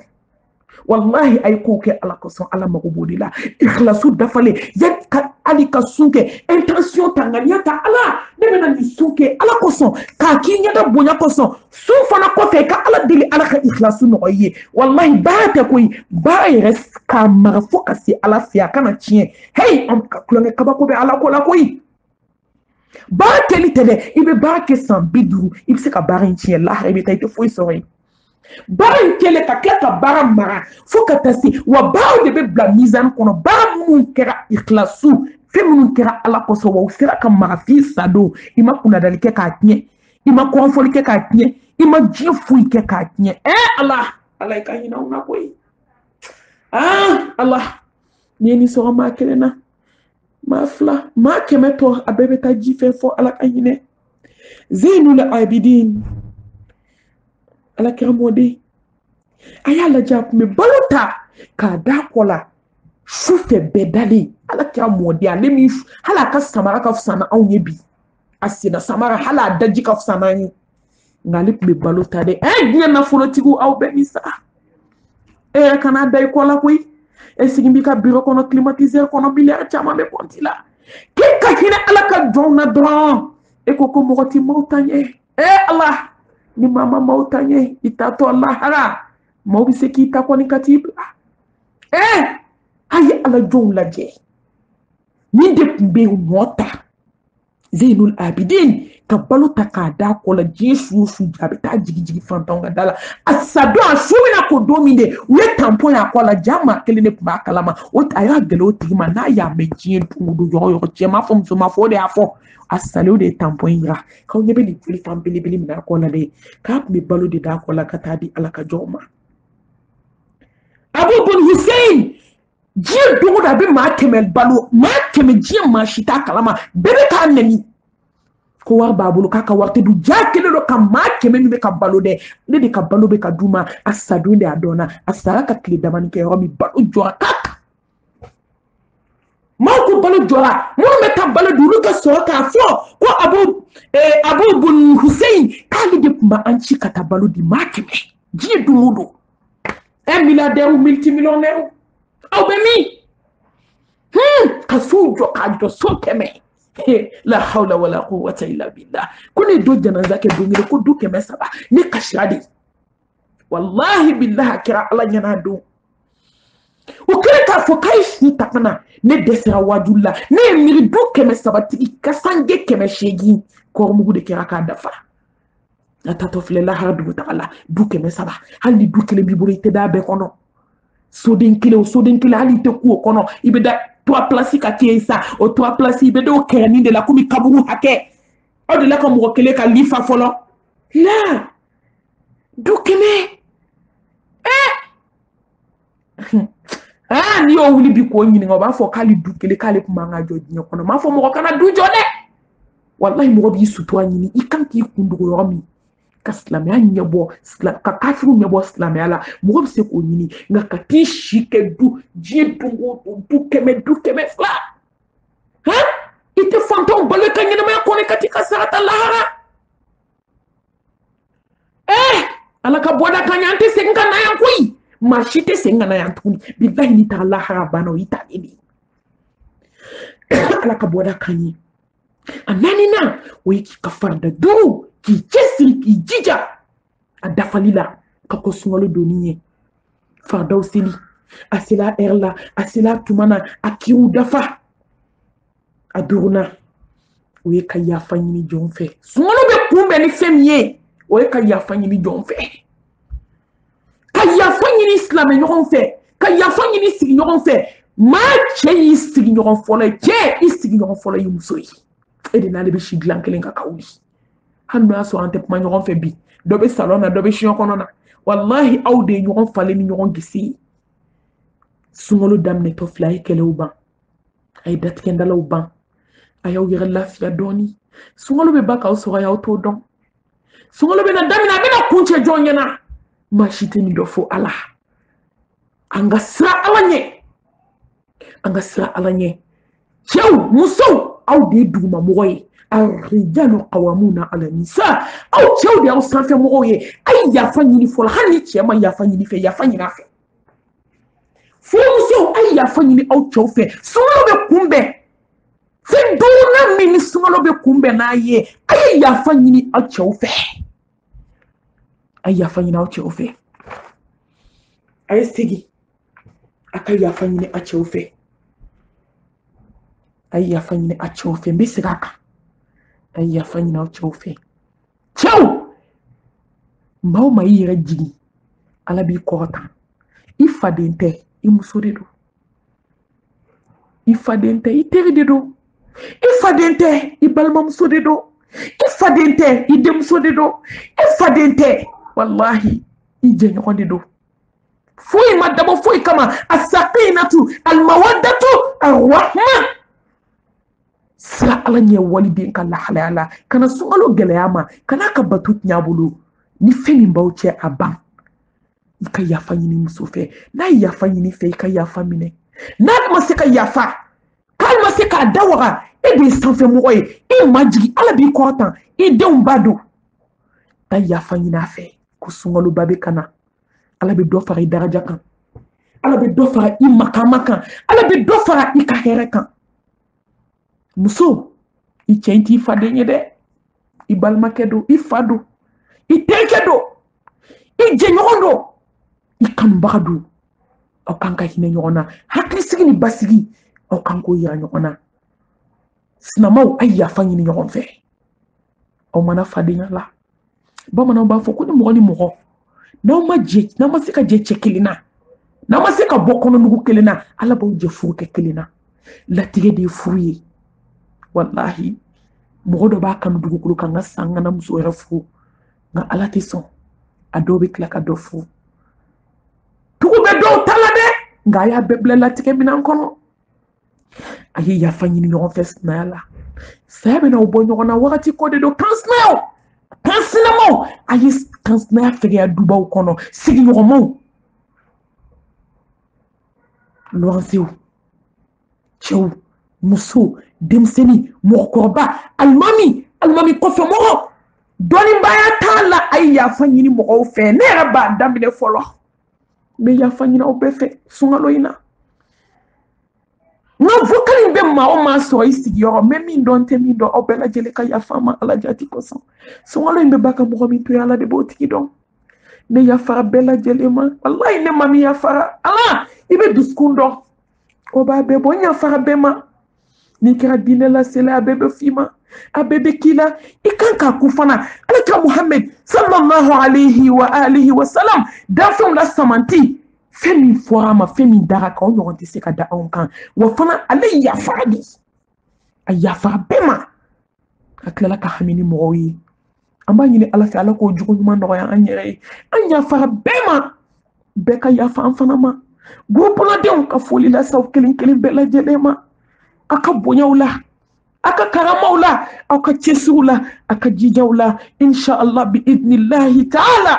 wallahi ay ko ke ala ko son ala magubudi la ikhlasu dafale yakka ali ka sunke intention tangania ta ala ne mena ni sunke ala ko son ka kinya da bonya ko son su fana ko fe ka ala dili ala ka ikhlasu no ye wallahi ba ta koy ba res ka marfo ka si ala fiya kana chien hey am ka kulonge ka ba ko be ala ko la koy ba teli tele ibe ba ke san biduru ibe se ka barin chien la rebe tay to foi sori baran kele ka keta baran mara fo ka tasi wa bawo de be bla mizan kono baran mun kera ikhlasu fe mun kera ala ko so wa sira ka mara fi sado ima kuna dalike ka tnie ima ko folike ka tnie ima jifu ke ka tnie Allah ka hina una koy Allah ni so ma kelena ma fla ma kemeto abebe ta jife fo ala ka hine Zainul Abidin ala kira mode ayala japu me balota ka dakola shufe bedali ala kira mode alemi hala ka samara ka fsana onye bi asina samara hala daji ka fsana ni ngalip me balota de gnya na folotigu aw benisa kana dai kola koy sigimbi ka bureau kono climatiser kono milliard chama me kontila kika kina ala ka jonna don ko mogoti montanye Allah ni mama mautanye itato Allah hara maubi seki ita ni katibla haye ala jon laje ni de mbe mota Zainul Abidin ka balo ta k'a da kɔ la diɲɛ su o su a bɛ taa jigi fantanw ka da la a sadon a su bɛna ko don min de u ye tampon y'a kɔ la ja maa kelen de tun b'a kalama a y'a gɛlɛya o tigi ma n'a y'a mɛn diɲɛ don o don yɔrɔ cɛ m'a fɔ muso m'a fɔ o de y'a fɔ a salen o de ye tampon in yira k'aw ɲɛ bɛ nin joli fan belebele min a kɔ la dɛ k'a tun bɛ balo de d'a kɔ la ka taa di ala ka jɔnw ma Abu Bun Hussein diɲɛ don o don a bɛ maa kɛmɛ balo maa kɛmɛ diɲɛ maa si t'a kalama bɛɛ bɛ k'a nɛni ko wari b'a bolo k'a ka wari tɛ dun ja kelen don ka maa kɛmɛ min bɛ ka balo dɛ ne de ka balo bɛ ka d'u ma a sadon de a dɔnna a sara ka tile damani kɛ yɔrɔ min balo jɔra k'a maaw ko balo jɔra minnu bɛ taa balo dun olu ka sɔrɔ k'a fɔ ko Abu Bun Hussein k'ale de tun b'an ci ka taa balo di maa kɛmɛ diɲɛ don o don 1 milliardaire ou multimillionnaire aw bɛ min ka sow jɔ k'a jɔ so kɛmɛ la hawla wala quwwata illa billah ko ne do janaza kɛ don kelen ko du 300 ne kasira de wallahi billahi kira ala ɲana don o kɛlen k'a fɔ k'a ye si ta fana ne dɛsɛra wajulu la ne ye miiri du 300 tigi ka sange 800 kɔrɔmugu de kɛra k'a dafa a tatɔ filɛ lahara dugu taga la du 300 hali ni du kelen b'i bolo i tɛ da bɛɛ kɔnɔ soden kelen hali i tɛ ku o kɔnɔ i bɛ da 3 places ka kɛ yen sa o 3 places i bɛ da o kɛrɛnin de la komi kaburu hakɛ aw de la ka mɔgɔ kelen ka lifa fɔlɔ la du 100 n'i y'o wuli bi k'o ɲininka o b'a fɔ k'ale du kelen k'ale tun man ka jɔ diɲɛ kɔnɔ m'a fɔ mɔgɔ kana du jɔ dɛ wallahi mɔgɔ b'i sutura ɲini i kan k'i kun dogo yɔrɔ min ka silamɛya ɲɛbɔ ka kafiriw ɲɛbɔ silamɛya la mɔgɔ bɛ se k'o ɲini nka ka t'i si kɛ diɲɛ don o don du 200 i tɛ fantanw balo i ka ɲɛnamaya kɔnɔ ka t'i ka sarata lahara ala ka bɔda kan yan an tɛ segin ka na yan koyi maa si tɛ segin ka na yan tuguni bilahi n'i taara lahara banna o y'i talen de ala ka bɔda kan ye a naaninan o ye k'i ka farida 5 k'i cɛsiri k'i jija a dafali la ka kɔ sunkalo donni ye fardaw seli a sela heure la a sela tuma na a kiw dafa a 5nan o ye ka yafa ɲini jɔn fɛ sunkalo bɛ kunbɛn ni fɛn min ye o ye ka yafa ɲini jɔn fɛ ka yafa ɲini silamɛɲɔgɔn fɛ ka yafa ɲini sigiɲɔgɔn fɛ maa cɛ y'i sigiɲɔgɔn fɔlɔ ye cɛ i sigiɲɔgɔn fɔlɔ ye muso ye e de n'ale bɛ si dilan kelen kan ka wuli hali n'o y'a sɔrɔ an tɛ kuma ɲɔgɔn fɛ bi dɔ bɛ salon na dɔ bɛ siɲɛ kɔnɔ na wallahi aw de ye ɲɔgɔn falen ni ɲɔgɔn gisi ye sunkalo daminɛtɔ filɛ a ye kɛlɛw ban a ye datigɛndalaw ban a y'aw yɛrɛ lafiya dɔɔni sunkalo bɛ ban k'aw sɔrɔ y'aw t'o dɔn sunkalo bɛ na daminɛ a bɛna kun cɛ jɔn ɲɛna maa si tɛ nin dɔ fɔ ala an ka siran ala ɲɛ an ka siran ala ɲɛ cɛw musow aw de ye dugumamɔgɔ ye الرجال قوامون على النساء aw cɛw de y'aw sanfɛ mɔgɔw ye a ye yafa ɲini fɔlɔ hali ni cɛ ma yafa ɲini fɛ yafa ɲini a fɛ furumusow a ye yafa ɲini aw cɛw fɛ sunkalo bɛ kunbɛn fɛn 5nan min ni sunkalo bɛ kunbɛn n'a ye a ye yafa ɲini aw cɛw fɛ a ye yafa ɲini aw cɛw fɛ a ye segin a ka yafa ɲini a cɛw fɛ a ye yafa ɲini a cɛw fɛ n bɛ segin a kan a ye yafa ɲini aw cɛw fɛ cɛw maa o maa i yɛrɛ jigi ala b'i kɔrɔta i faden tɛ i muso de don i faden tɛ i teri de don i faden tɛ i balimamuso de don i faden tɛ i denmuso de don i faden tɛ wallahi i jɛɲɔgɔn de don foyi ma dabɔ foyi kama asakinatu almawaddatu arrahma sira ala ɲɛ waliden ka lahalaya la kana sunkalo gɛlɛya ma kana ka bato tiɲɛ bolo ni fɛn min b'aw cɛ a ban i ka yafa ɲini muso fɛ n'a ye yafa ɲini fɛ i ka yafa minɛ n'a ma se ka yafa k'ale ma se k'a da waga e de ye sanfɛmɔgɔ ye e ma jigi ala b'i kɔrɔtan i denw ba don ka yafa ɲini a fɛ ko sunkaloba bɛ ka na ala bɛ dɔ fara i daraja kan ala bɛ dɔ fara i makama kan ala bɛ dɔ fara i ka hɛrɛ kan muso i cɛ in t'i faden ye dɛ i balimakɛ don i fa don i terikɛ don i jɛɲɔgɔn don i kanubaga don aw kan ka hinɛ ɲɔgɔn na hakilisigi ni basigi aw kan k'o yira ɲɔgɔn na sinamaw ay yafa ɲini ɲɔgɔn fɛ aw mana fadenya la bamananw b'a fɔ ko ni mɔgɔ ni mɔgɔ n'aw ma se ka jɛ cɛ kelen na n'aw ma se ka bɔ kɔnɔnugu kelen na ala b'aw jɛ furu kɛ kelen na latigɛ de ye furu ye wallahi mɔgɔ dɔ b'a kanu dugukolo kan ka san kana muso yɛrɛ furu nka ala tɛ sɔn a dɔw bɛ tila ka dɔ furu tugu bɛ dɔw ta la dɛ nka a y'a bɛɛ bila latigɛ minan kɔnɔ a ye yafa ɲini ɲɔgɔn fɛ sinaya la saya bɛna aw bɔ ɲɔgɔn na wagati ko de don kansinamaw a ye kansinaya fɛgɛya dubaw kɔnɔ sigiɲɔgɔnmaw luwansew cɛw muso denmisɛnnin mɔgɔkɔrɔba alimami kɔfɛ mɔgɔ dɔnnibaya t'a la a ye yafa ɲini mɔgɔw fɛ ne yɛrɛ b'a daminɛ fɔlɔ n bɛ yafa ɲini aw bɛɛ fɛ sunkalo in na nka vocal in bɛ maa o maa sɔrɔ i sigiyɔrɔ mɛ min dɔn tɛ min dɔn aw bɛɛ lajɛlen ka yafa ma ala jati kosɔn sunkalo in bɛ ba ka mɔgɔ min to ye ala de b'o tigi dɔn ne yafara bɛɛ lajɛlen ma walayi ne ma min yafara ala i bɛ dusukun dɔn o b'a bɛɛ bɔ n yafara bɛɛ ma n'i kɛra diinɛ lasela a bɛɛ bɛ f'i ma a bɛɛ bɛ k'i la i kan k'a kun fana alakira muhammed sallallahu alayhi wa alihi wa salam danfɛnw la samanti fɛn min fɔra a ma fɛn min dara kan o ɲɔgɔn tɛ se ka da anw kan wa fana ale yafara de a yafara bɛɛ ma a tilala ka hami ni mɔgɔw ye an b'a ɲini ala fɛ ala k'o jugu ɲuman nɔgɔya an yɛrɛ ye an yafara bɛɛ ma bɛɛ ka yafa an fana ma gurupɔnɔdenw ka foli lasaw kelen kelen bɛɛ lajɛlen ma a ka bonyaw la a ka karamaw la aw ka cɛsiw la a ka jijaw la inshallah bi idnillahi ta'ala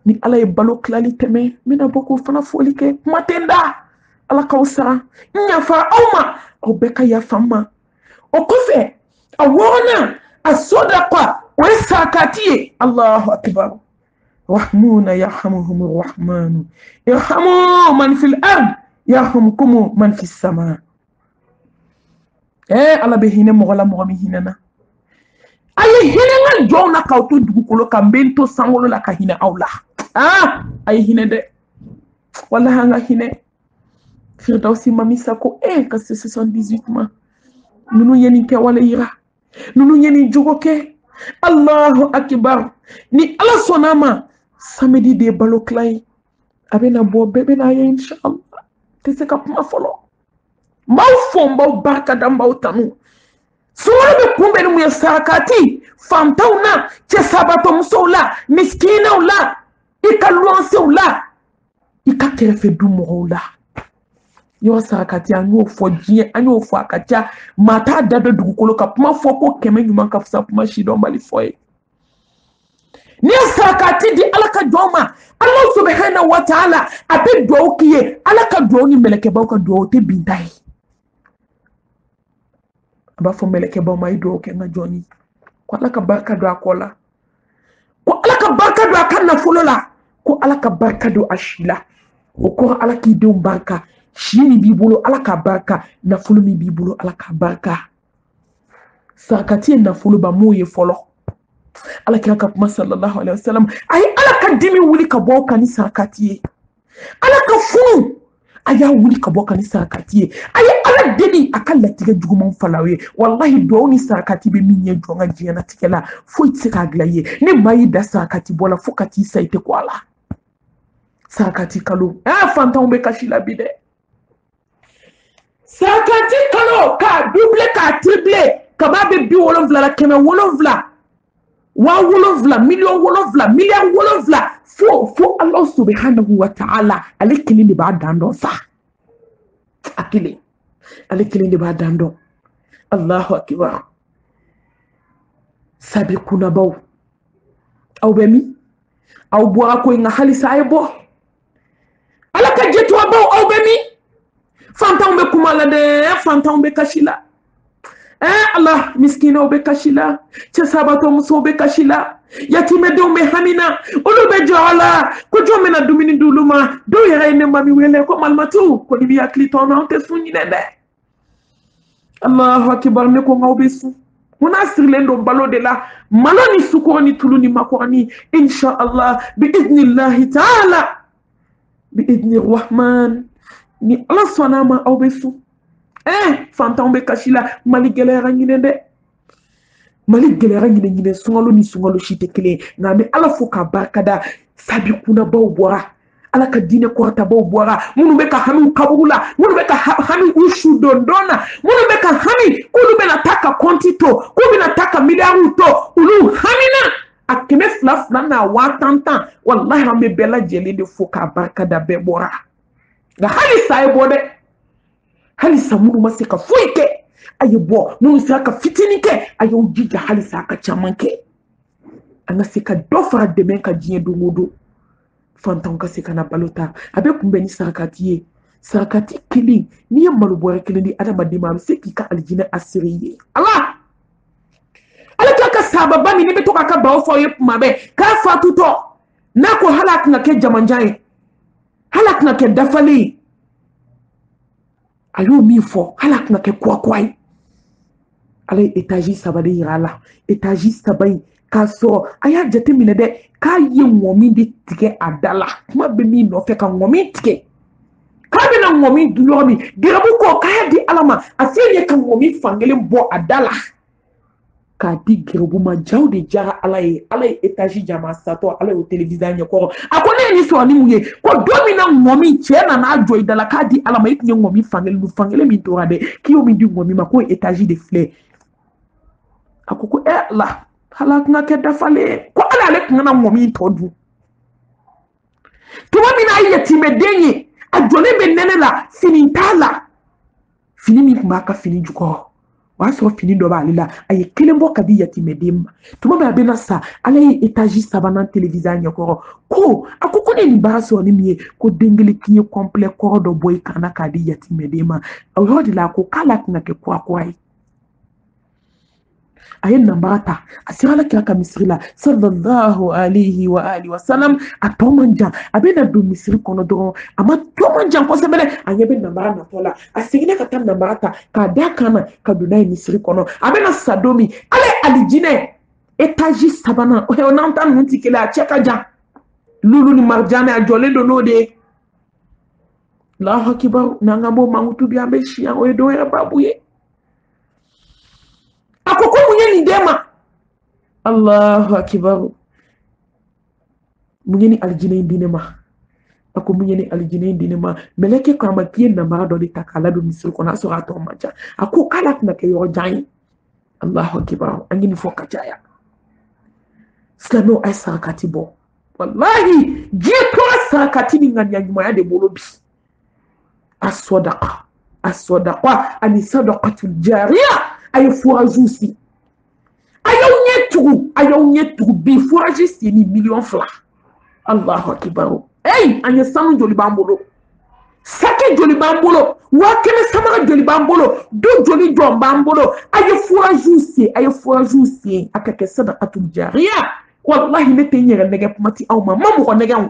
ni ala ye balo tilali tɛmɛ n bɛna bɔ k'o fana foli kɛ kuma tɛ n da ala k'aw sara n yafara aw ma aw bɛɛ ka yafa n ma o kɔfɛ a wɔɔrɔnan a sɔdaqa o ye sarakati ye allahu akbar rahmuna yarhamuhum rahmanu irhamu man fil ard yarhamkum man fis sama ala bɛ hinɛ mɔgɔ la mɔgɔ min hinɛ na a ye hinɛ n ka jɔnw na k'aw to dugukolo kan n bɛ n to sankolo la ka hinɛ aw la a ye hinɛ dɛ walahi an ka hinɛ firdausi mamisa ko ka se 78 ma ninnu ye nin kɛwale yira ninnu ye nin jogo kɛ allahu akibar ni ala sɔnna a ma samedi de ye balo tila ye a bɛna bɔ bɛɛ bɛna ye inshallah tɛ se ka kuma fɔlɔ n b'aw fɔ n b'aw barika da n b'aw tanu sunkalo bɛ kunbɛn ni mun ye sarakati fantanw na cɛ sabatɔmusow la miskinaw la i ka luwansew la i ka kɛrɛfɛ du mɔgɔw la yɔrɔ sarakati an y'o fɔ diɲɛ an y'o fɔ a ka ca maa t'a da dɔ dugukolo ka kuma fɔ ko kɛmɛ ɲuman ka fisa kuma sidɔnbali fɔ ye n'i ye sarakati di ala ka jɔn ma ala subhanahu wa ta'ala a bɛ duwawu k'i ye ala ka duwawu ni mɛlɛkɛbaw ka duwawu tɛ bin ta ye a b'a fɔ mɛlɛkɛbaw ma i duwawu kɛ n ka jɔn ye ko ala ka barika don a kɔ la ko ala ka barika don a ka nafolo la ko ala ka barika don a si la o kɔrɔ ala k'i denw barika si min b'i bolo ala ka barika nafolo min b'i bolo ala ka barika sarakati ye nafolo ba m'o ye fɔlɔ ala kira ka kuma sallallahu alaihi wasallam a ye ala ka dimi wuli ka bɔ kan ni sarakati ye ala ka funu a y'a wuli ka bɔ kan ni sarakati ye a ye ala deli a ka latigɛ jugumanw falaw ye wallahi duwawu ni sarakati bɛ min ɲɛ jɔ n ka diɲɛnatigɛ la foyi tɛ se k'a dilan ye ne maa y'i da sarakati bɔ la fo ka t'i sa i tɛ ko a la sarakati kalo fantanw bɛ kasi la bi dɛ sarakati kalo k'a double k'a triple kaba bɛ 70 la 700 7,000 miliyɔn miliyari 7 fo ala subhanahu wa ta'ala ale kelen de b'a dan dɔn sa a kelen ale kelen de b'a dan dɔn allahu akbar sabi kunabaw aw bɛ min aw bɔra ko in nka halisa a ye bɔ ala ka jɛtubabaw aw bɛ min fantanw bɛ kuma la dɛ fantanw bɛ kasi la Allah miskinaw bɛ kasi la cɛ sabatɔmusow bɛ kasi la yatimɛdenw bɛ hami na olu bɛ jɔ a la ko jɔn bɛna dumuni di olu ma dɔw yɛrɛ ye ne mami wele ko malimatu ko ni b'i hakili to an na an tɛ sun ɲinɛ dɛ allahu akibar ne ko n k'aw bɛ sun mun n'a sirilen don balo de la malo ni sukɔrɔ ni tulu ni makɔrɔni inshallah bi idnillahi ta'ala bi idni rahman ni ala sɔnna a ma aw bɛ sun fantanw be kasi la Mali gɛlɛyara ɲinɛ dɛ Mali gɛlɛyara ɲinɛ sunkalo ni sunkalo si tɛ kelen nka an bɛ Ala fo k'a barikada sabi kunnabaw bɔra Ala ka diinɛ kɔrɔtabaw bɔra minnu bɛ ka hami kaburu la minnu bɛ ka hami u su dondon na minnu bɛ ka hami k'olu bɛna taa ka kɔnti to k'u bɛna taa ka miliyariw to olu hamina a 200 n'a 1000 wallahi an bɛ bɛɛ lajɛlen de fo k'a barikada bɛɛ bɔra nka hali sa ye bɔ dɛ hali sa minnu ma se ka foyi kɛ a ye bɔ minnu sera ka fitinin kɛ a y'u jija hali sa a ka caman kɛ an ka se ka dɔ fara dɛmɛ ka diɲɛ don o don fantanw ka se ka na balo ta a bɛ kunbɛn ni sarakati ye sarakati kelen n'i ye malo bɔrɛ kelen di adamaden ma a bɛ se k'i ka alijinɛ asiri ye ala k'a ka sababa min ne bɛ to k'a ka baw fɔ ye kuma bɛɛ k'a fatutɔ n'a ko hali a tɛna kɛ jamanjan ye hali a tɛna kɛ dafalen ye a y'o min fɔ hali a tɛna kɛ kuwa ye ala ye étage 3 de yira a la étage 3 in k'a sɔrɔ a y'a jate minɛ dɛ k'a ye ŋɔmi de tigɛ a da la kuma bɛ min nɔfɛ ka ŋɔmi tigɛ k'a bɛna ŋɔmi dun yɔrɔ min gɛrɛbu ko k'a y'a di ala ma a se ye ka ŋɔmi fankelen bɔ a da la k'a di gɛrɛbu ma jaw de jara ala ye étage jama satɔ ala y'o télévision ɲɛkɔrɔ a ko ne ye nin sɔrɔ ni mun ye ko don min na ŋɔmi cɛ nana jɔ i da la k'a di ala ma i tun ye ŋɔmi fankelen dun fankelen min tora dɛ k'i y'o min di ŋɔmi ma k'o étage de filɛ a ko la hala tun ka kɛ dafalen ko ale tun kana ŋɔmi tɔ dun tuma min na a yatimɛden ye a jɔlen bɛ nɛnɛ la fini t'a la fini min tun b'a ka fini jukɔrɔ o y'a sɔrɔ fini dɔ b'ale la a ye kelen bɔ ka di yatimɛden ma tuma min a bɛna sa ala ye étage 3 télévision ɲɛkɔrɔ ko a ko ne nin baara sɔrɔ ni min ye ko den kelen k'i ye complet kɔrɔ dɔ bɔ i kan na k'a di yatimɛden ma o yɔrɔ de la a ko k'ale tɛna kɛ kura ye a ye nanbaga ta a sera ala kira ka misiri la sallallahu alayhi wa alihi wa sallam a tɔ man jan a bɛ na don misiri kɔnɔ dɔrɔn a ma tɔ man jan kosɛbɛ dɛ a ɲɛ bɛ nanbaga natɔ la a seginna ka taa nanbaga ta k'a da kan na ka don n'a ye misiri kɔnɔ a bɛ na sa don min ale alijinɛ étage 3 o n'an ta ninnu tɛ kelen a cɛ ka jan lulu ni marijane a jɔlen don n'o de ye Allahu akibaru n'an ka bɔ mankutu bi an bɛ si yan o ye dɔ wɛrɛ babu ye a ko mun ye nin den ma Allahu akibaru mun ye ni alijinɛ in di ne ma a ko mun ye ni alijinɛ in di ne ma mɛlɛkɛ ko a ma k'i ye nanbaga dɔ de ta k'a ladon misiri kɔnɔ a sɔrɔ a tɔ man ca a ko k'ala tɛna kɛ yɔrɔ jan ye Allahu akibaru an ye nin fɔ ka caya silamɛw a ye sarakati bɔ wallahi diɲɛ tora sarakati ni ŋaniya ɲumanya de bolo bi a sɔdaqa ani sadaqatul jariya a ye forages si a y'aw ɲɛ tugu bi forages si ni 2 Allahu akibaru an ye sanu joli b'an bolo sake joli b'an bolo 100 samara joli b'an bolo do joli jɔn b'an bolo a ye forages si a ka kɛ sadaqatul jariya wallahi ne tɛ n yɛrɛ nɛgɛ kuma ti aw ma mɔgɔ nɛgɛw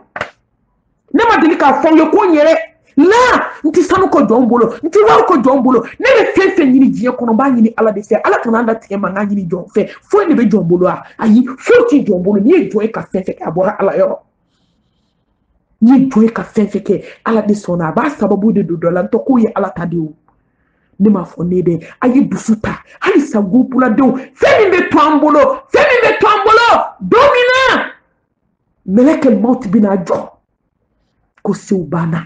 ne ma deli k'a fɔ n ye ko n yɛrɛ la n tɛ sanu ko jɔn bolo n tɛ wari ko jɔn bolo ne bɛ fɛn fɛn ɲini diɲɛ kɔnɔ n b'a ɲini ala de fɛ ala kana an latigɛ ma n k'a ɲini jɔn fɛ foyi de bɛ jɔn bolo wa ayi foyi tɛ jɔn bolo n'i ye jɔn ye ka fɛn fɛn kɛ a bɔra ala yɔrɔ n'i ye jɔn ye ka fɛn fɛn kɛ ala de sɔnna a b'a sababu de don dɔ la n tɔ k'o ye ala ta de ye o ne m'a fɔ ne dɛ a ye dusu ta halisa gupuladenw fɛn min bɛ to an bolo don min na mɛlɛkɛ mawuti bɛna jɔ ko sew banna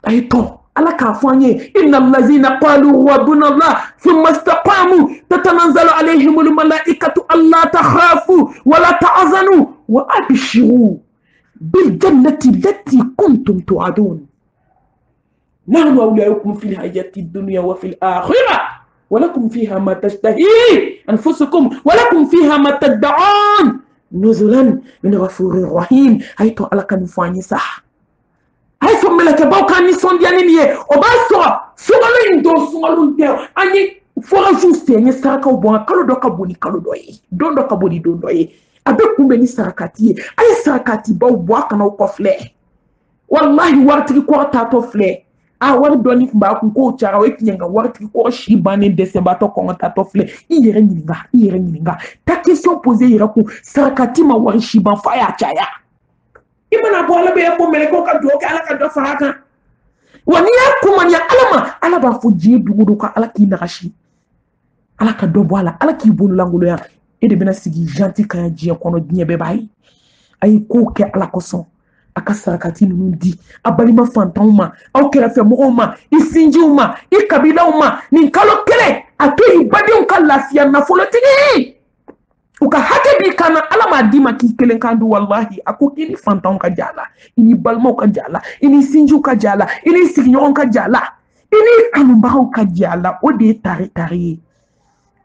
a ye tɔ ala k'a fɔ an ye inna allazina qalu rabbuna allah thumma istaqamu tatanazzalu alayhimul malaikatu alla takhafu wa la tahzanu wa abshiru bil jannati allati kuntum tu'adun نحن أولياؤكم في الحياة الدنيا وفي الآخرة ولكم فيها ما تشتهي أنفسكم ولكم فيها ما تدعون نزلا من غفور رحيم هاي تو على كان فاني صح هاي ثم ملك باو كان نسون ديانينيه وباسوا سوالو يندو سوالو نتيو أني فورجو سيني ساركا وبوان كالو دو كابوني كالو دوي دون دو كابوني دون دوي أبي كومبني ساركاتي أي ساركاتي باو بواكنا وكوفلي والله وارتكي كورتا توفلي a wari dɔɔni tun b'a kun k'o cara o ye tiɲɛ nka waritigi kɔrɔ si bannen dɛsɛbaatɔ kɔngɔtatɔ filɛ i yɛrɛ ɲininka ta question posé i yɛrɛ kun sarakati ma wari si ban fa y'a caya i mana bɔ ala bɛ ye ko mɛlɛkɛw ka dugawu kɛ ala ka dɔ fara a kan wa ni ya kuma ya alama ala ba fo je dugudo ka ala ki nagashi ala ka do ala ala ki bolu langulo ya e de bena sigi gentil kan je kono diɲɛ bɛɛ b'a ye ay ko kɛ ala kosɔn a ka sarakati ninnu di a balima fantanw ma aw kɛrɛfɛ mɔgɔw ma i sinjiw ma i kabilaw ma nin kalo kelen a to i badenw ka lafiya nafolotigi u ka hakɛ b'i kan na ala m'a d'i ma k'i kelen kan du wallahi a ko i ni fantanw ka ja la i ni balimaw ka ja la i ni sinjiw ka ja la i ni sigiɲɔgɔn ka ja la i ni kanubagaw ka ja la o de ye tari ye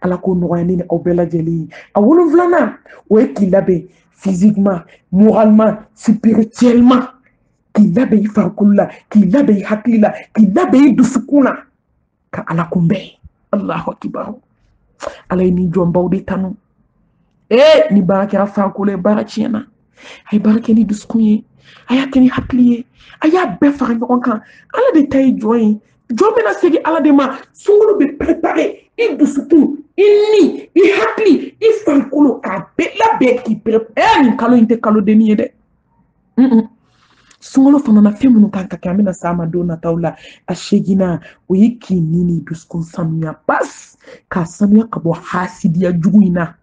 ala ko nɔgɔya ni aw bɛɛ lajɛlen ye a wolonfilanan o ye k'i labɛn physiquement, moralement, spirituellement, qui labɛn i farikolo la, k'i labɛn i hakili la, k'i labɛn i dusukun na, ka ala kunbɛn. Allahu akibaru. Ala ye nin jɔnbaw de tanu. Ni baara kɛra farikolo ye, baara tiɲɛna. A ye baara kɛ ni dusukun ye, a y'a kɛ ni hakili ye, a y'a bɛɛ fara ɲɔgɔn kan. Ala de ta ye jɔn ye. Jɔn bɛna segin ala de ma. Sunkalo bɛ préparer i dusukun, i ni, i hakili, i farikolo k'a bɛɛ labɛn k'i préparer. Nin kalo in tɛ kalo denni ye dɛ. Sunkalo fana na fɛn minnu kan ka kɛ an bɛna s'a ma don nataw la. A seginna o ye k'i ni ni dusukun sanuya bas k'a sanuya ka bɔ hasidiya jugu in na.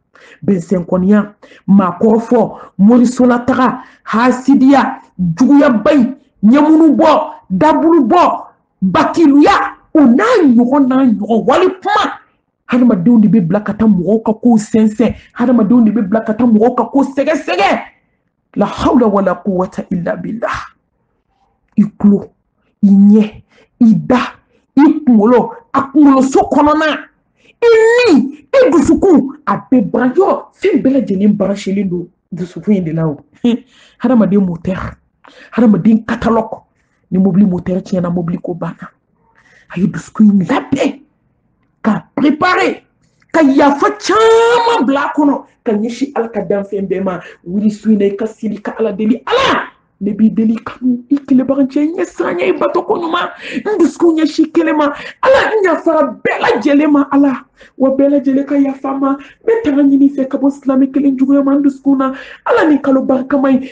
Bɛnsɛnkɔniya, maakɔrɔfɔ, morisolataga, hasidiya, juguyaba in, ɲɛmunu bɔ, dabulu bɔ, bakiluya, o n'a ɲɔgɔn wali kuma. Hadamadenw de bɛ bila ka taa mɔgɔw ka kow sɛnsɛn, hadamadenw de bɛ bila ka taa mɔgɔw ka kow sɛgɛsɛgɛ. La hawla wala quwwata illa billah. I kulo, i ɲɛ, i da, i kunkolo, a kunkoloso kɔnɔna, i ni, i dusukun, a bɛɛ bara yɔrɔ fɛn bɛɛ lajɛlen barachelen don dusukun in de la o. Hadamaden moteur, hadamaden catalogue, ni mobili moteur tiɲɛna mobili ko banna. A ye dusukun in labɛn ka préparer ka yafa caman bila a kɔnɔ ka ɲɛsin ala ka danfɛn bɛɛ ma. Wuli su in na i ka seli ka ala deli. Ala ne b'i deli kanu i tilebagancɛ ɲɛ siran ɲɛ i bato ko ɲuman n dusukun ɲɛsin kelen ma. Ala n yafara bɛɛ lajɛlen ma ala wa bɛɛ lajɛlen ka yafa ma. N bɛ tanga ɲini fɛ ka bɔ silamɛ kelen juguya ma n dusukun na. Ala ni kalo barikama in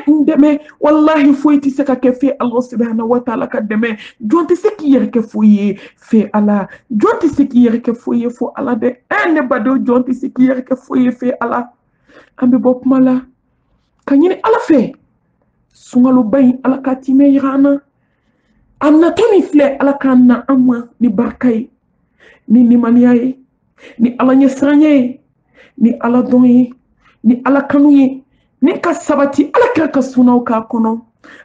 n dɛmɛ wallahi foyi tɛ se ka kɛ fɛ ala subhanahu wa ta'ala ka dɛmɛ. Jɔn tɛ se k'i yɛrɛ kɛ foyi ye fɛ ala, jɔn tɛ se k'i yɛrɛ kɛ foyi ye fo ala dɛ. Ne badenw jɔn tɛ se k'i yɛrɛ kɛ foyi ye fɛ ala. An bɛ bɔ kuma la ka ɲini ala fɛ sunkaloba in ala ka timɛ yira an na. A natɔ min filɛ ala k'an na an ma ni barika ye, ni nimaniya ye, ni ala ɲɛsiranya ye, ni ala dɔn ye, ni ala kanu ye, ni ka sabati ala kira ka sunaw k'a kɔnɔ.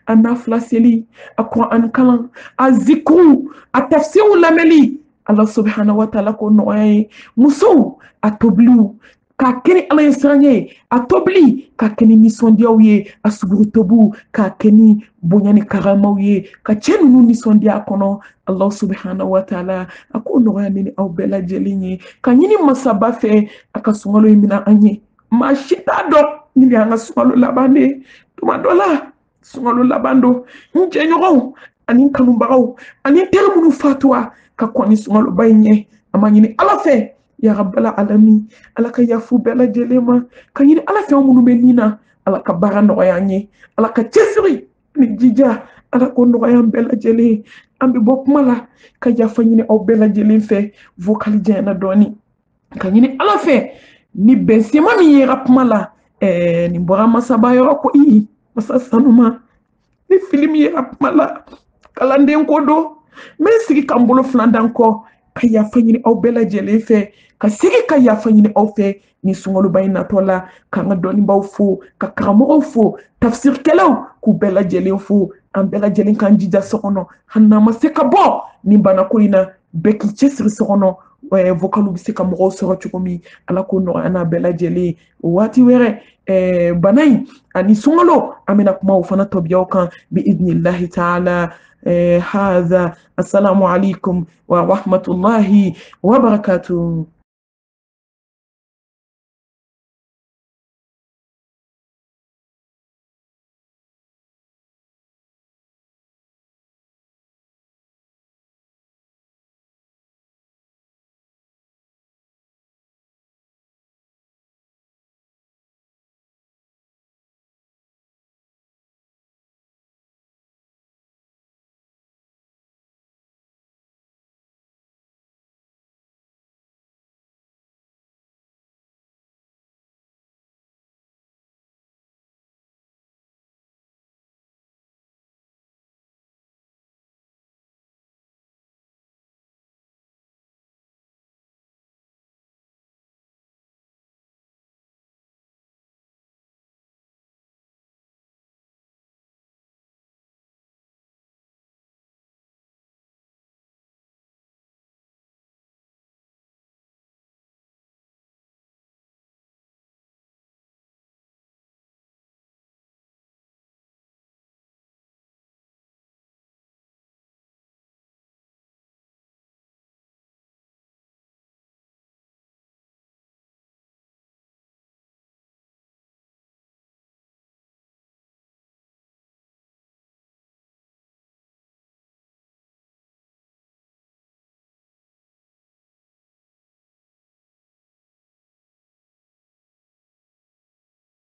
A nafila seli, a Qur'an kalan, a zikru, a tafsiru lamɛli. Ala subhanahu wa ta'ala ko nɔgɔya ye. Musow a tobiliw k'a kɛ ni ala ɲɛsiranya ye, a tobili k'a kɛ ni nisɔndiyaw ye, a suguri tobiw k'a kɛ ni bonya ni karamaw ye, ka cɛ ninnu nisɔndiya a kɔnɔ. Allah subhanahu wa ta'ala a ko nɔgɔya ni aw bɛɛ lajɛlen ye. Ka ɲini masaba fɛ a ka sunkalo in minɛ an ye. Maa si t'a dɔn ni y'an ka sunkalo laban de ye. Tuma dɔ la sunkalo laban don n jɛɲɔgɔnw ani kanubagaw ani teri minnu fatuwa ka kɔn ni sunkaloba in ɲɛ. An b'a ɲini ala fɛ ya rabbal alamin ala ka yafu bɛɛ lajɛlen ma. Ka ɲini ala fɛ minnu bɛ nin na ala ka baara nɔgɔya an ye, ala ka cɛsiri ni jija ala ko nɔgɔya an bɛɛ lajɛlen. An bɛ bɔ kuma la ka yafa ɲini aw bɛɛ lajɛlen fɛ vocal janyana dɔɔni. Ka ɲini ala fɛ ni bɛnsema min yera kuma la nin bɔra masaba yɔrɔ ko masa sanuma ni film yera kuma la kalanden ko don n bɛ sigi ka n bolo filan da n kɔ ka yafa ɲini aw bɛɛ lajɛlen fɛ, ka segi ka yafa ɲini aw fɛ ni sunkaloba in natɔ la. K'an ka dɔnnibaw fo, ka karamɔgɔw fo, tafsirkɛlaw k'u bɛɛ lajɛlen fo. An bɛɛ lajɛlen k'an jija so kɔnɔ hali n'an ma se ka bɔ nin banako in na, bɛɛ k'i cɛsiri so kɔnɔ. Vocalu bɛ se ka mɔgɔw sɔrɔ cogo min ala ko nɔgɔya n'a bɛɛ lajɛlen. Waati wɛrɛ bana in ani sunkalo an bɛna kuma o fana tɔbiyaw kan bi idnillahi ta'ala. هذا السلام عليكم ورحمة الله وبركاته.